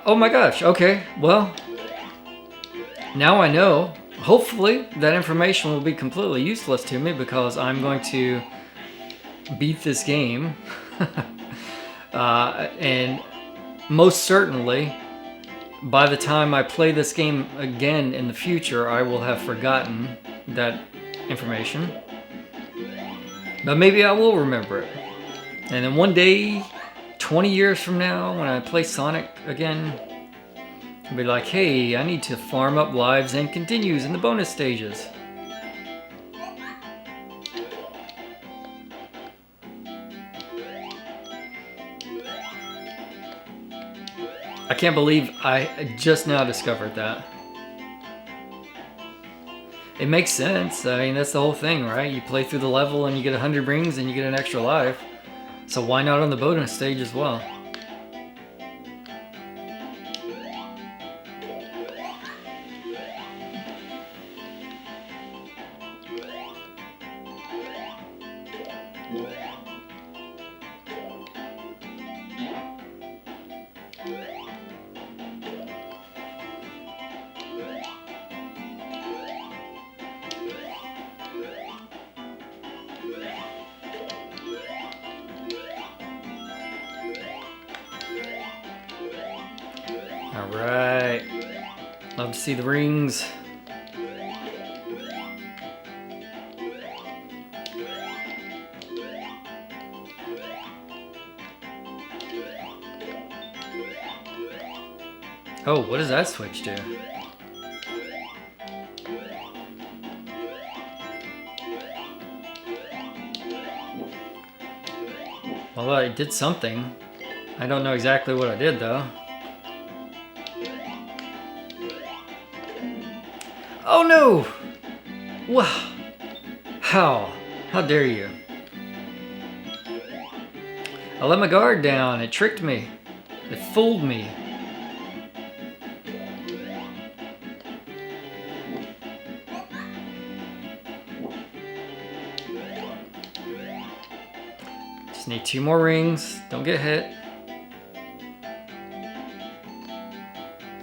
Oh my gosh, okay, well, now I know. Hopefully that information will be completely useless to me because I'm going to beat this game. And most certainly, by the time I play this game again in the future, I will have forgotten that information. But maybe I will remember it. And then one day, 20 years from now, when I play Sonic again, I'll be like, hey, I need to farm up lives and continues in the bonus stages. I can't believe I just now discovered that. It makes sense. I mean, that's the whole thing, right? You play through the level and you get 100 rings and you get an extra life. So why not on the bonus stage as well? Alright. Love to see the rings. Oh, what does that switch do? Well, I did something. I don't know exactly what I did though. Oh no! Wow! How? How dare you? I let my guard down. It tricked me. It fooled me. Just need 2 more rings. Don't get hit.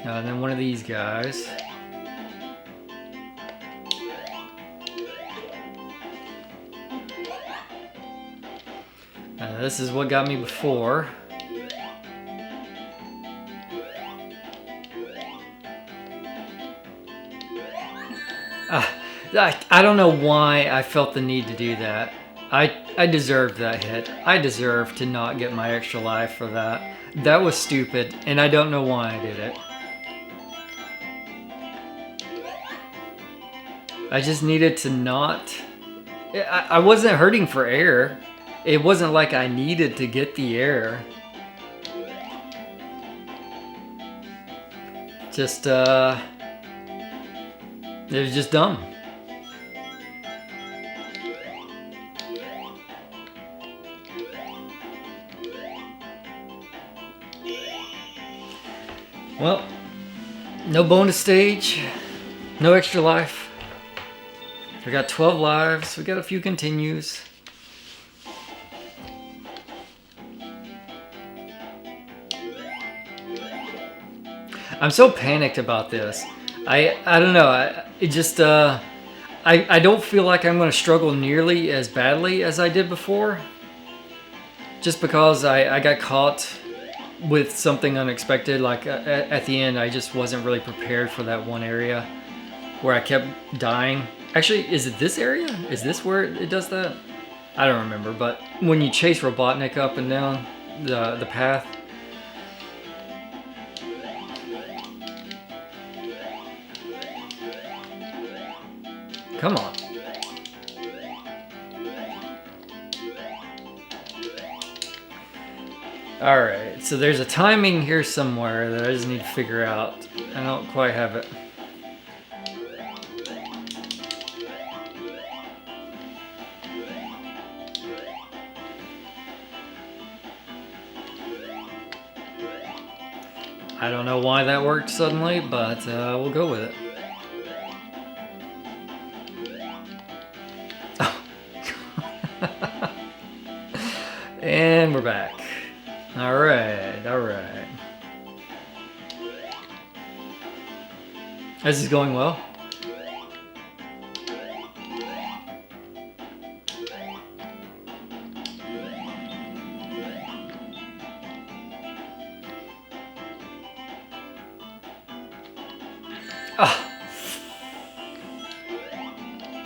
And then one of these guys. This is what got me before. I don't know why I felt the need to do that. I deserved that hit. I deserve to not get my extra life for that. That was stupid, and I don't know why I did it. I just needed to not... I wasn't hurting for air. It wasn't like I needed to get the air. Just, it was just dumb. Well, no bonus stage, no extra life. We got 12 lives, we got a few continues. I'm so panicked about this. I don't know. I don't feel like I'm going to struggle nearly as badly as I did before. Just because I got caught with something unexpected. Like at the end, I just wasn't really prepared for that one area where I kept dying. Actually, is it this area? Is this where it does that? I don't remember. But when you chase Robotnik up and down the path. Come on. Alright, so there's a timing here somewhere that I just need to figure out. I don't quite have it. I don't know why that worked suddenly, but we'll go with it. And we're back. Alright, alright. This is going well. Ah!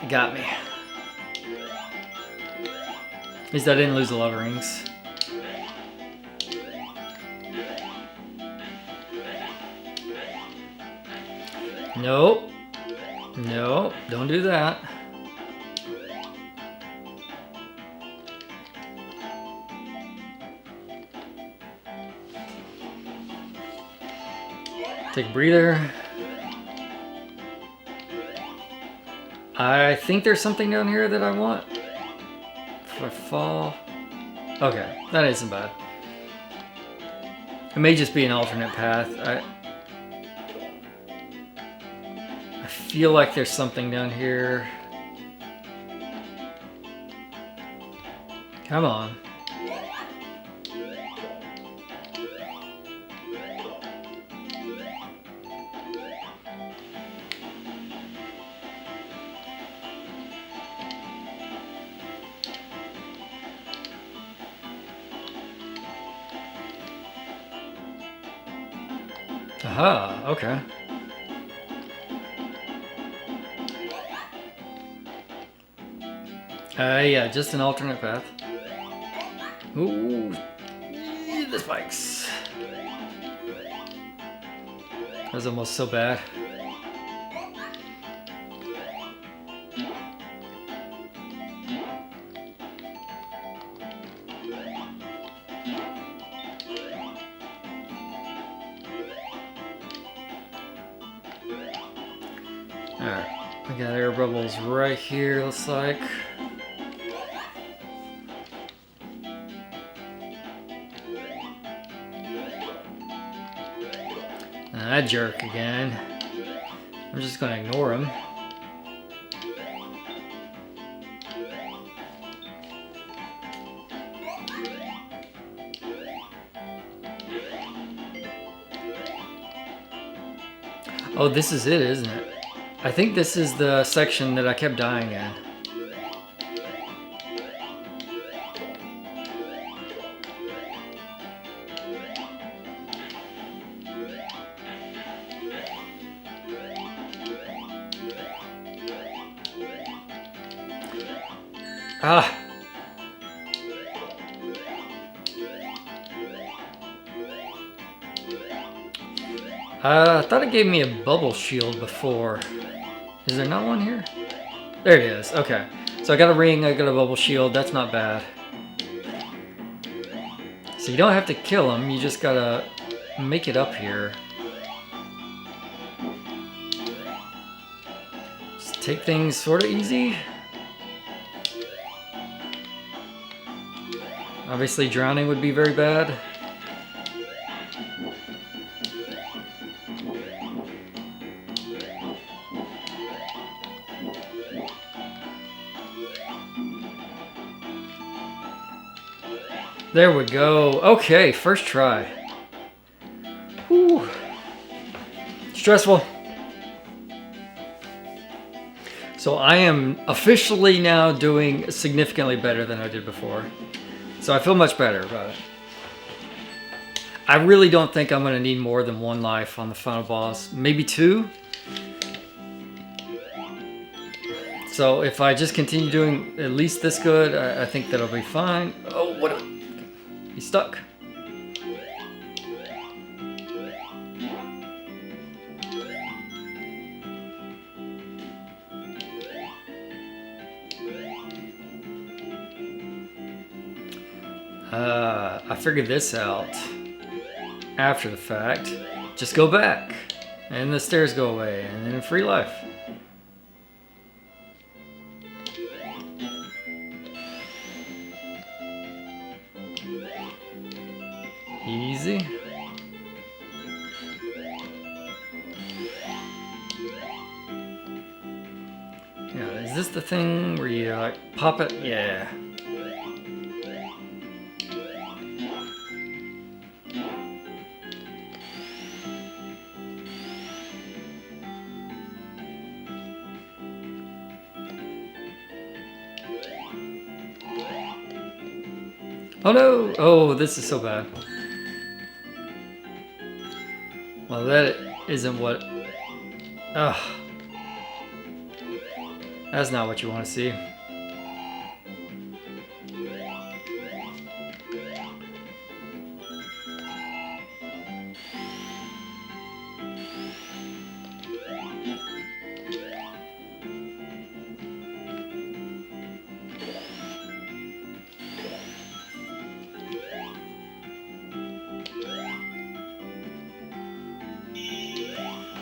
It got me. At least I didn't lose a lot of rings. Nope. Nope. Don't do that. Take a breather. I think there's something down here that I want. If I fall... Okay, that isn't bad. It may just be an alternate path. I feel like there's something down here. Come on. Aha, okay. Yeah, just an alternate path. Ooh, the spikes. That was almost so bad. Alright, we got air bubbles right here, looks like. That jerk again. I'm just gonna ignore him. Oh, this is it, isn't it? I think this is the section that I kept dying in. Ah! I thought it gave me a bubble shield before. Is there not one here? There it is. Okay. So I got a ring, I got a bubble shield. That's not bad. So you don't have to kill him. You just gotta make it up here. Just take things sort of easy. Obviously drowning would be very bad. There we go. Okay, first try. Whew. Stressful. So I am officially now doing significantly better than I did before. So I feel much better about it. I really don't think I'm going to need more than 1 life on the final boss. Maybe 2. So if I just continue doing at least this good, I think that'll be fine. Oh, what? He's stuck. I figured this out after the fact. Just go back, and the stairs go away, and then free life. Easy. Yeah, is this the thing where you like pop it? Yeah. Oh no! Oh, this is so bad. Well, that isn't what... Ugh. That's not what you want to see.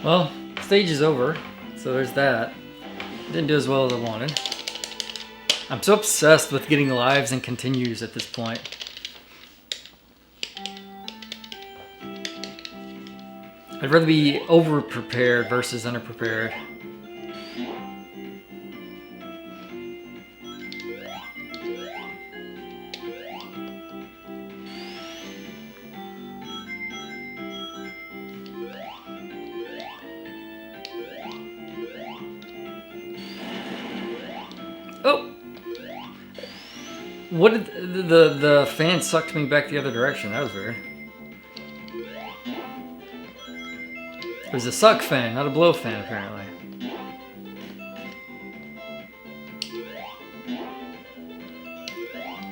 Well, stage is over, so there's that. Didn't do as well as I wanted. I'm so obsessed with getting lives and continues at this point. I'd rather be over-prepared versus under-prepared. Oh! What did the fan sucked me back the other direction? That was weird. It was a suck fan, not a blow fan, apparently.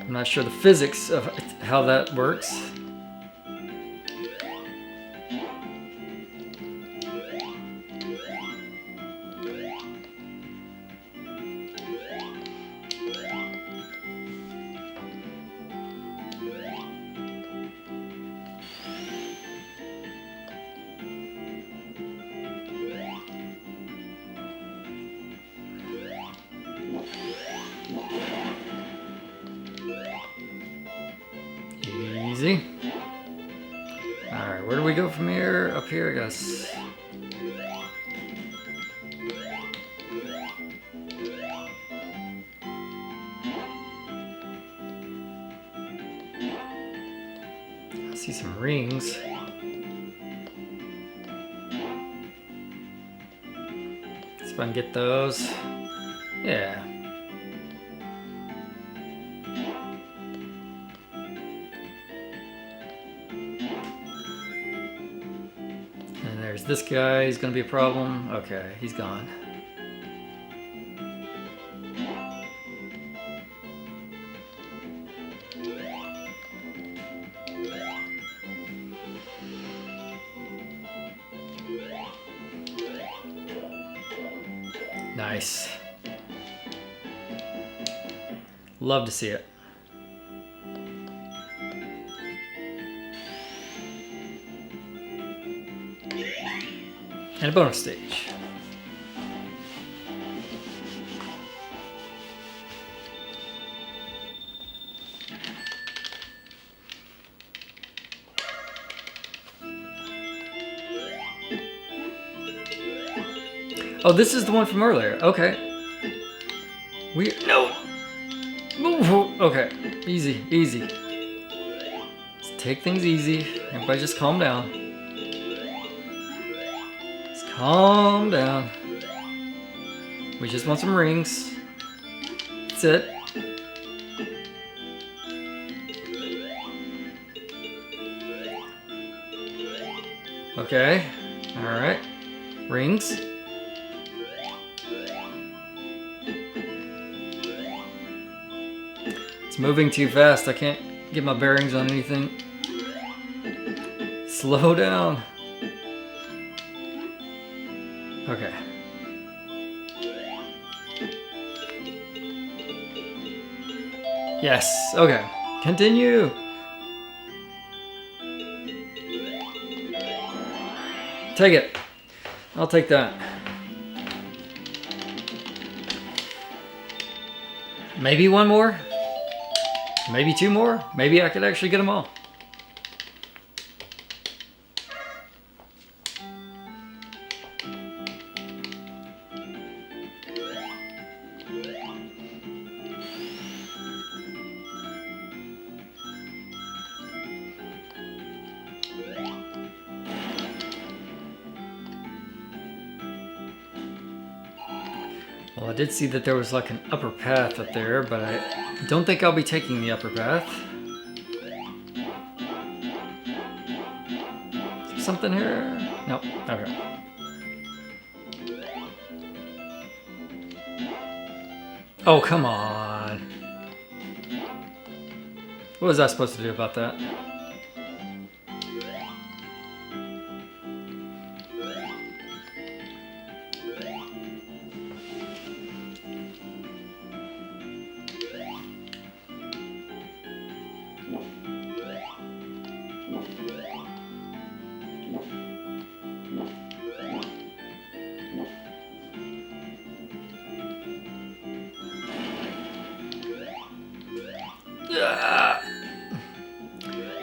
I'm not sure the physics of how that works. Easy. Alright, where do we go from here? Up here, I guess. I see some rings. See if I can get those. Yeah. There's this guy, he's gonna be a problem. Okay, he's gone. Nice. Love to see it. And a bonus stage. Oh, this is the one from earlier. Okay. No! Move! Okay. Easy, easy. Let's take things easy. Everybody just calm down. Just calm down. We just want some rings. That's it. Okay. Alright. Rings. It's moving too fast. I can't get my bearings on anything. Slow down. Okay. Yes. Okay. Continue. Take it. I'll take that. Maybe one more. Maybe two more. Maybe I could actually get them all. Well, I did see that there was like an upper path up there, but I don't think I'll be taking the upper path. Is there something here? Nope. Okay. Oh, come on. What was I supposed to do about that?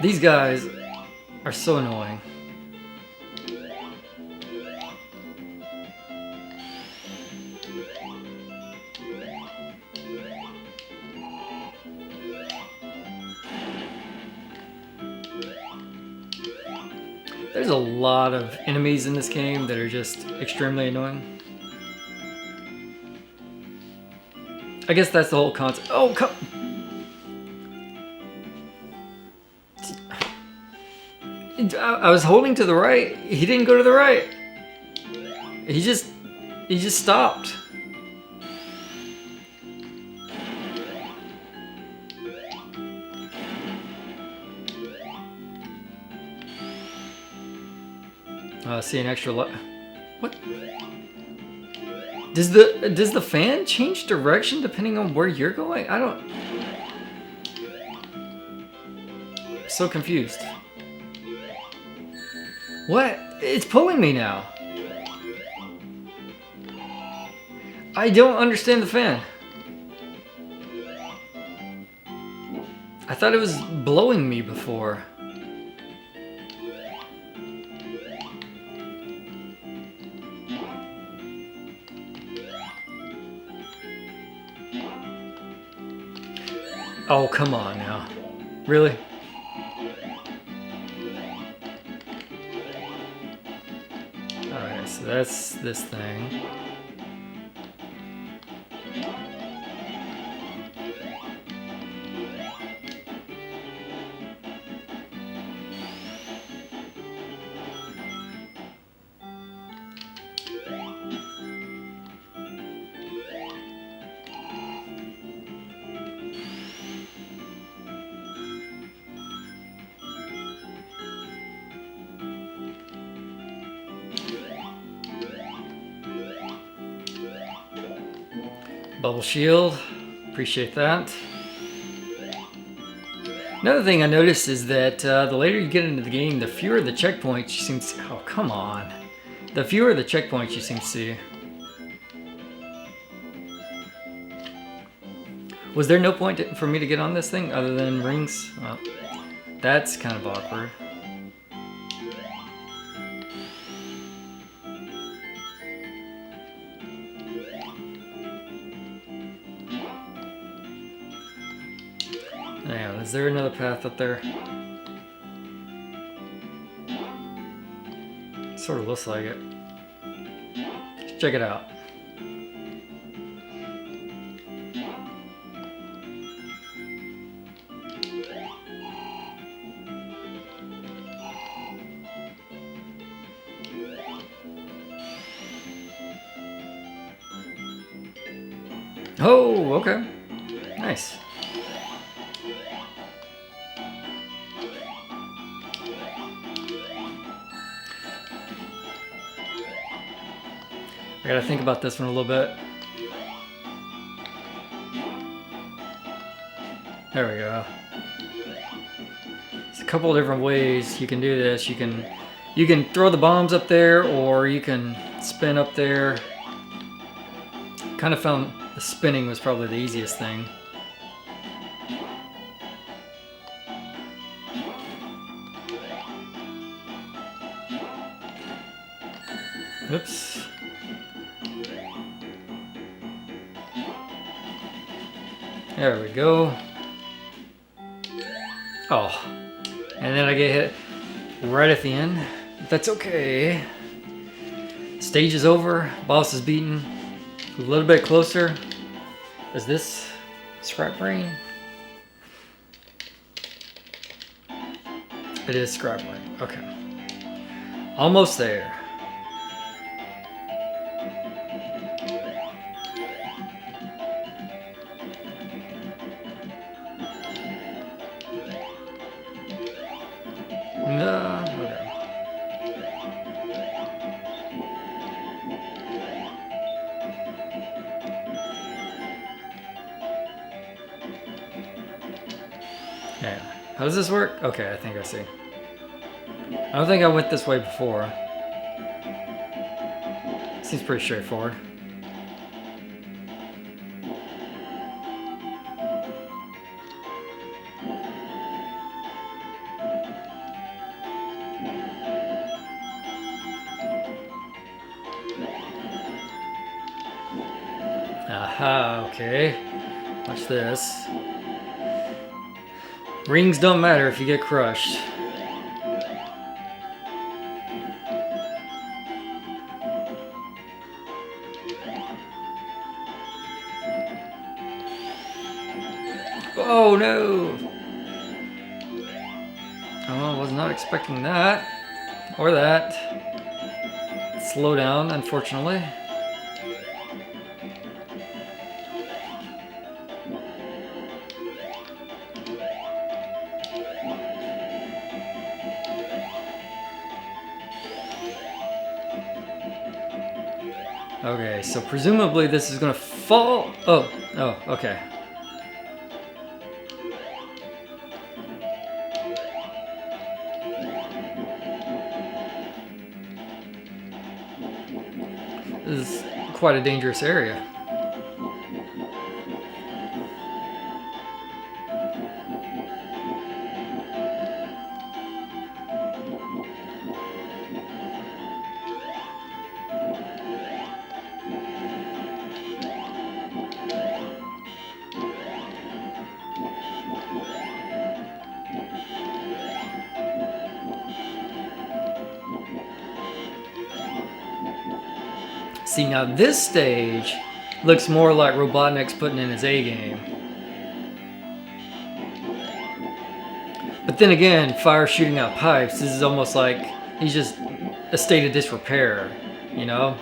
These guys are so annoying. There's a lot of enemies in this game that are just extremely annoying. I guess that's the whole concept. Oh, come... I was holding to the right. He didn't go to the right. He just stopped. See an extra light. What? Does the fan change direction depending on where you're going? I don't. I'm so confused. What? It's pulling me now. I don't understand the fan. I thought it was blowing me before. Oh, come on now. Really? Alright, so that's this thing. Bubble shield. Appreciate that. Another thing I noticed is that the later you get into the game, the fewer the checkpoints you seem to... Oh, come on. The fewer the checkpoints you seem to see. Was there no point for me to get on this thing other than rings? Well, that's kind of awkward. Yeah, is there another path up there? Sort of looks like it. Let's check it out. Oh, okay. Nice. I gotta think about this one a little bit. There we go. There's a couple of different ways you can do this. You can throw the bombs up there, or you can spin up there. Kind of found the spinning was probably the easiest thing. Oops. There we go. Oh, and then I get hit right at the end. But that's okay. Stage is over. Boss is beaten. A little bit closer. Is this scrap brain? It is scrap brain. Okay. Almost there. No. Okay. Yeah. How does this work? Okay, I think I see. I don't think I went this way before. Seems pretty straightforward. Aha, okay. Watch this. Rings don't matter if you get crushed. Oh no! Oh, I was not expecting that. Or that. Slow down, unfortunately. Okay, so presumably this is gonna fall. Oh, okay. This is quite a dangerous area. See, now this stage looks more like Robotnik's putting in his A game. But then again, fire shooting out pipes, this is almost like he's just a state of disrepair, you know?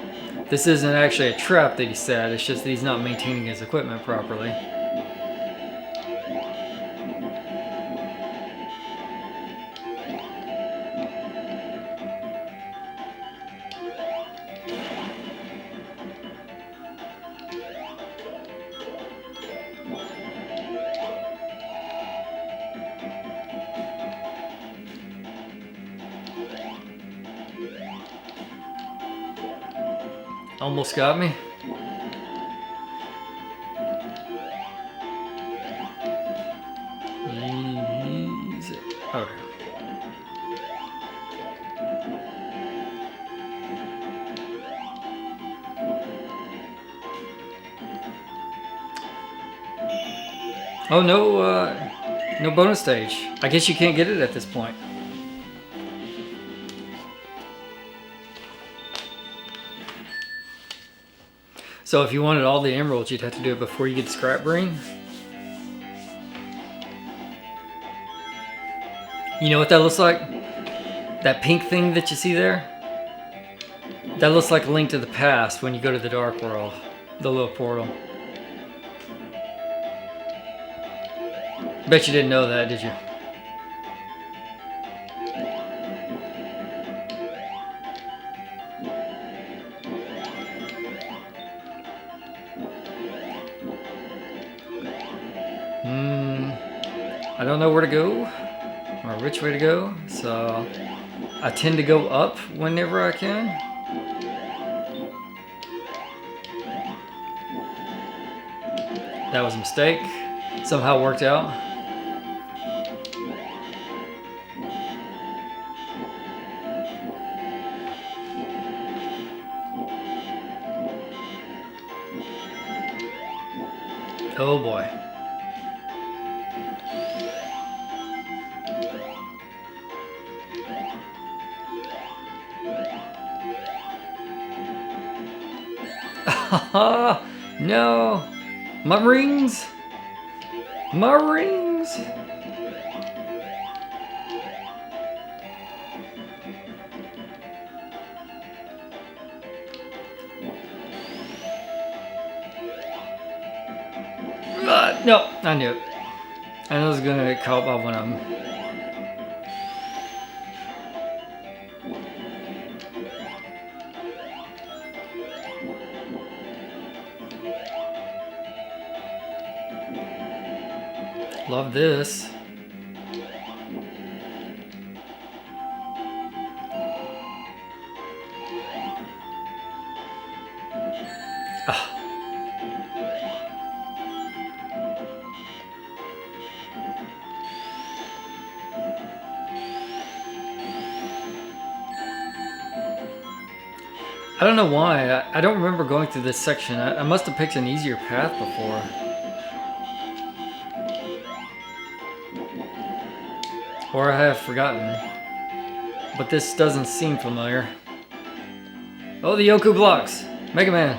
This isn't actually a trap that he set, it's just that he's not maintaining his equipment properly. Almost got me. Easy. Okay. Oh, no bonus stage. I guess you can't get it at this point. So if you wanted all the emeralds, you'd have to do it before you get the scrap brain. You know what that looks like? That pink thing that you see there? That looks like a link to the past when you go to the dark world. The little portal. Bet you didn't know that, did you? I don't know where to go or which way to go, so I tend to go up whenever I can. That was a mistake. Somehow worked out. Oh boy. No! My rings! My rings! No, I knew it. I knew I was gonna get caught by one of them. Love this. Ah. I don't know why. I don't remember going through this section. I must have picked an easier path before. Or I have forgotten. But this doesn't seem familiar. Oh, the Yoku blocks! Mega Man!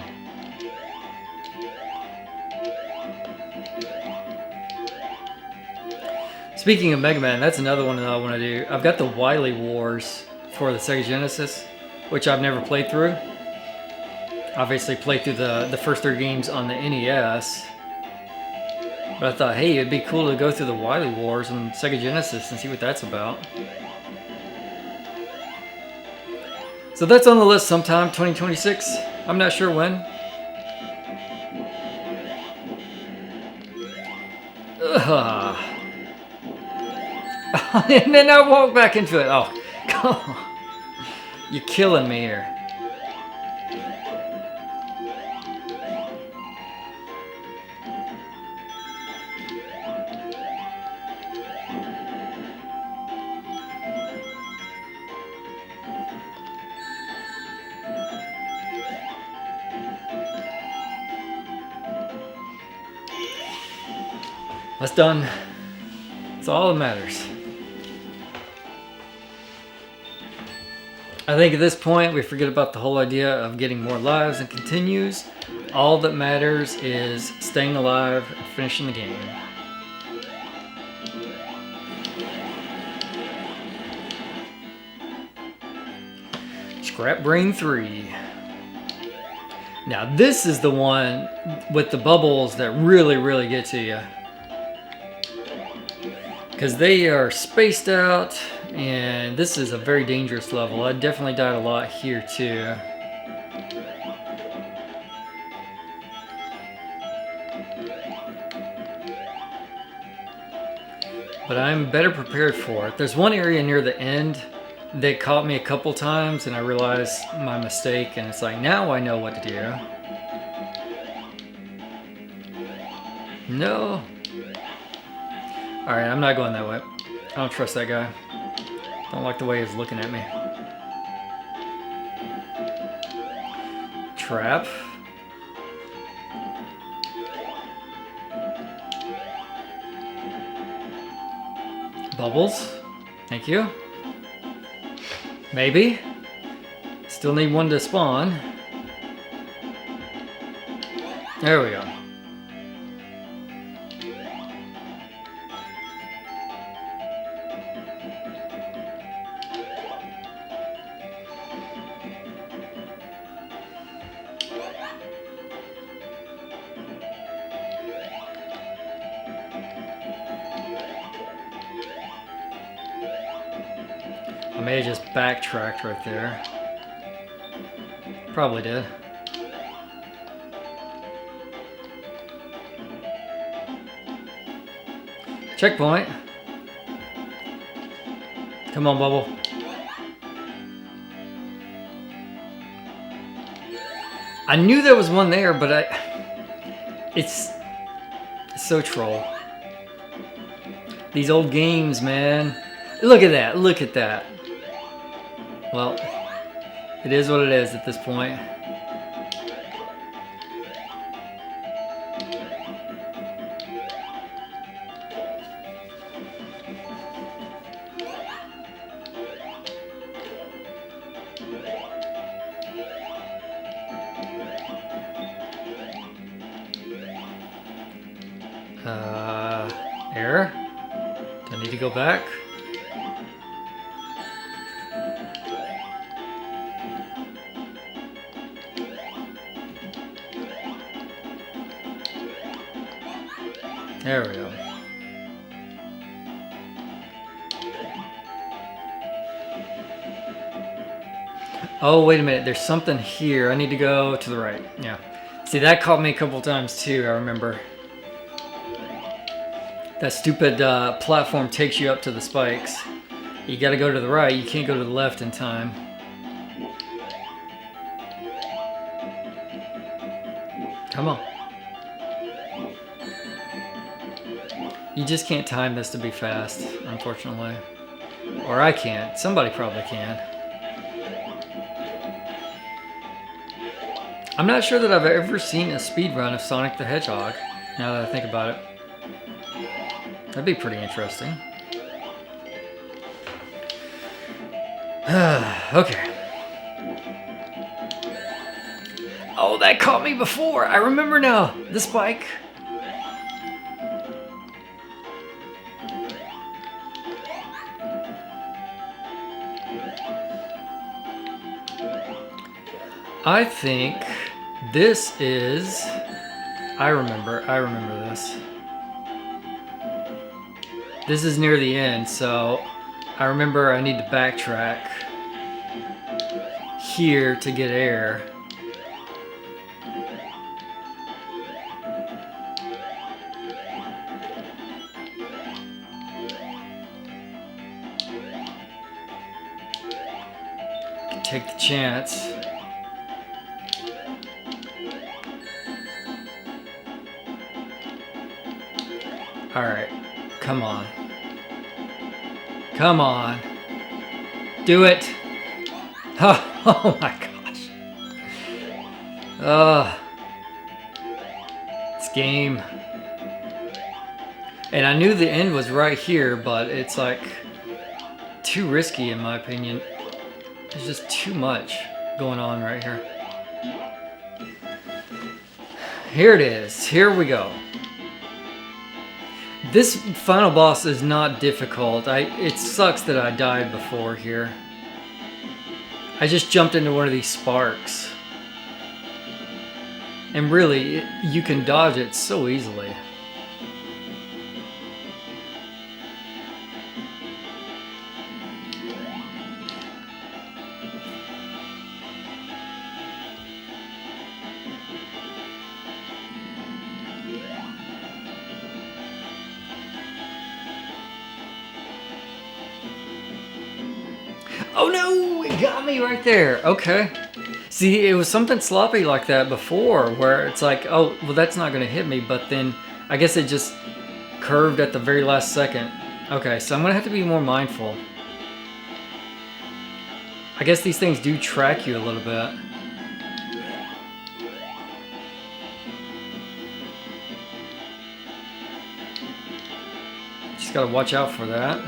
Speaking of Mega Man, that's another one that I want to do. I've got the Wily Wars for the Sega Genesis, which I've never played through. Obviously played through the first 3 games on the NES. But I thought, hey, it'd be cool to go through the Wily Wars on Sega Genesis and see what that's about. So that's on the list sometime, 2026. I'm not sure when. Ugh. And then I walk back into it. Oh, come on. You're killing me here. That's done. That's all that matters. I think at this point we forget about the whole idea of getting more lives and continues. All that matters is staying alive and finishing the game. Scrap Brain 3. Now this is the one with the bubbles that really get to you. Because they are spaced out, and this is a very dangerous level. I definitely died a lot here too. But I'm better prepared for it. There's one area near the end They caught me a couple times and I realized my mistake, and it's like, now I know what to do. No. Alright, I'm not going that way. I don't trust that guy. Don't like the way he's looking at me. Trap. Bubbles. Thank you. Maybe. Still need one to spawn. There we go. I may have just backtracked right there. Probably did. Checkpoint. Come on, Bubble. I knew there was one there, but it's so troll. These old games, man. Look at that. Look at that. Well, it is what it is at this point. Error? Do I need to go back? There we go. Oh, wait a minute. There's something here. I need to go to the right. Yeah. See, that caught me a couple times too, I remember. That stupid platform takes you up to the spikes. You gotta go to the right. You can't go to the left in time. Come on. You just can't time this to be fast, unfortunately. Or I can't. Somebody probably can. I'm not sure that I've ever seen a speedrun of Sonic the Hedgehog, now that I think about it. That'd be pretty interesting. Okay. Oh, that caught me before! I remember now! The spike. I think this is... I remember this. This is near the end, so I remember I need to backtrack here to get air. Take the chance. Alright, come on. Come on. Do it. Oh my gosh. This game. And I knew the end was right here, but it's like too risky in my opinion. There's just too much going on right here. Here it is. Here we go. This final boss is not difficult. It sucks that I died before here. I just jumped into one of these sparks. And really, you can dodge it so easily. Oh no, it got me right there. Okay. See, it was something sloppy like that before where it's like, oh, well, that's not going to hit me. But then I guess it just curved at the very last second. Okay, so I'm going to have to be more mindful. I guess these things do track you a little bit. Just got to watch out for that.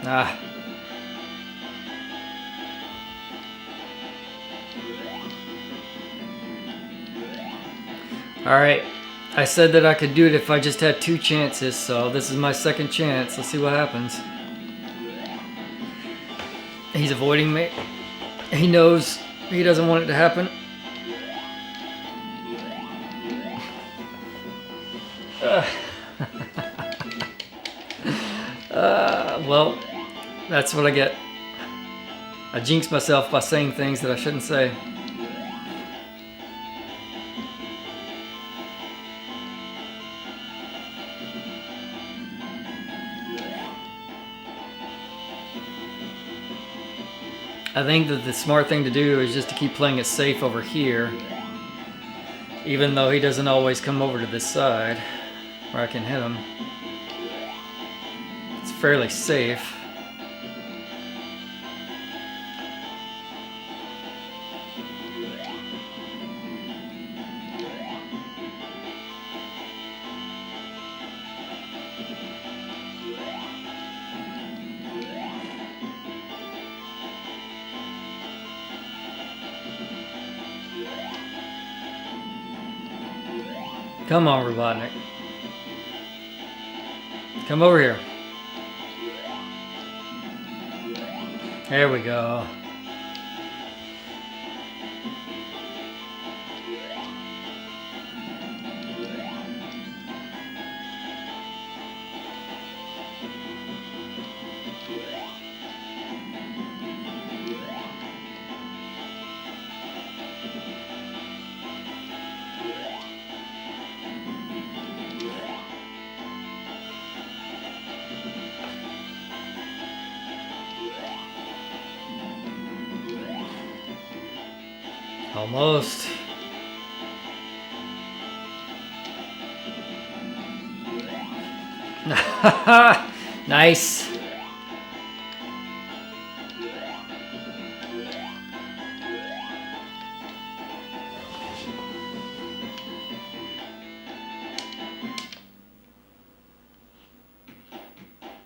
Ah. Alright, I said that I could do it if I just had 2 chances, so this is my second chance. Let's see what happens. He's avoiding me. He knows he doesn't want it to happen. Well, that's what I get. I jinx myself by saying things that I shouldn't say. I think that the smart thing to do is just to keep playing it safe over here, even though he doesn't always come over to this side where I can hit him. It's fairly safe. Come on, Robotnik. Come over here. There we go. Almost. Nice.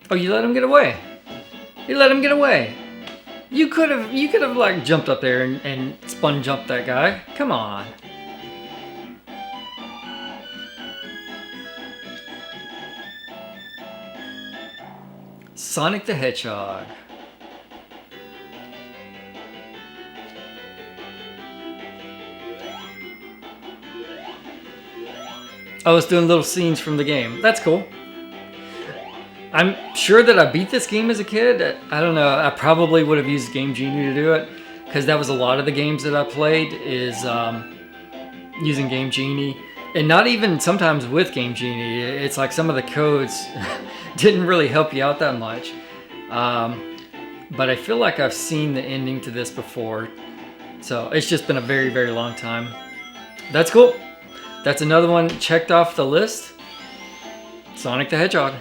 Oh, you let him get away. You let him get away. You could have like jumped up there and spun jumped that guy. Come on. Sonic the Hedgehog. I was doing little scenes from the game. That's cool. I'm sure that I beat this game as a kid. I don't know. I probably would have used Game Genie to do it, because that was a lot of the games that I played is using Game Genie, and not even sometimes with Game Genie. It's like some of the codes didn't really help you out that much. But I feel like I've seen the ending to this before, so it's just been a very, very long time. That's cool. That's another one checked off the list. Sonic the Hedgehog.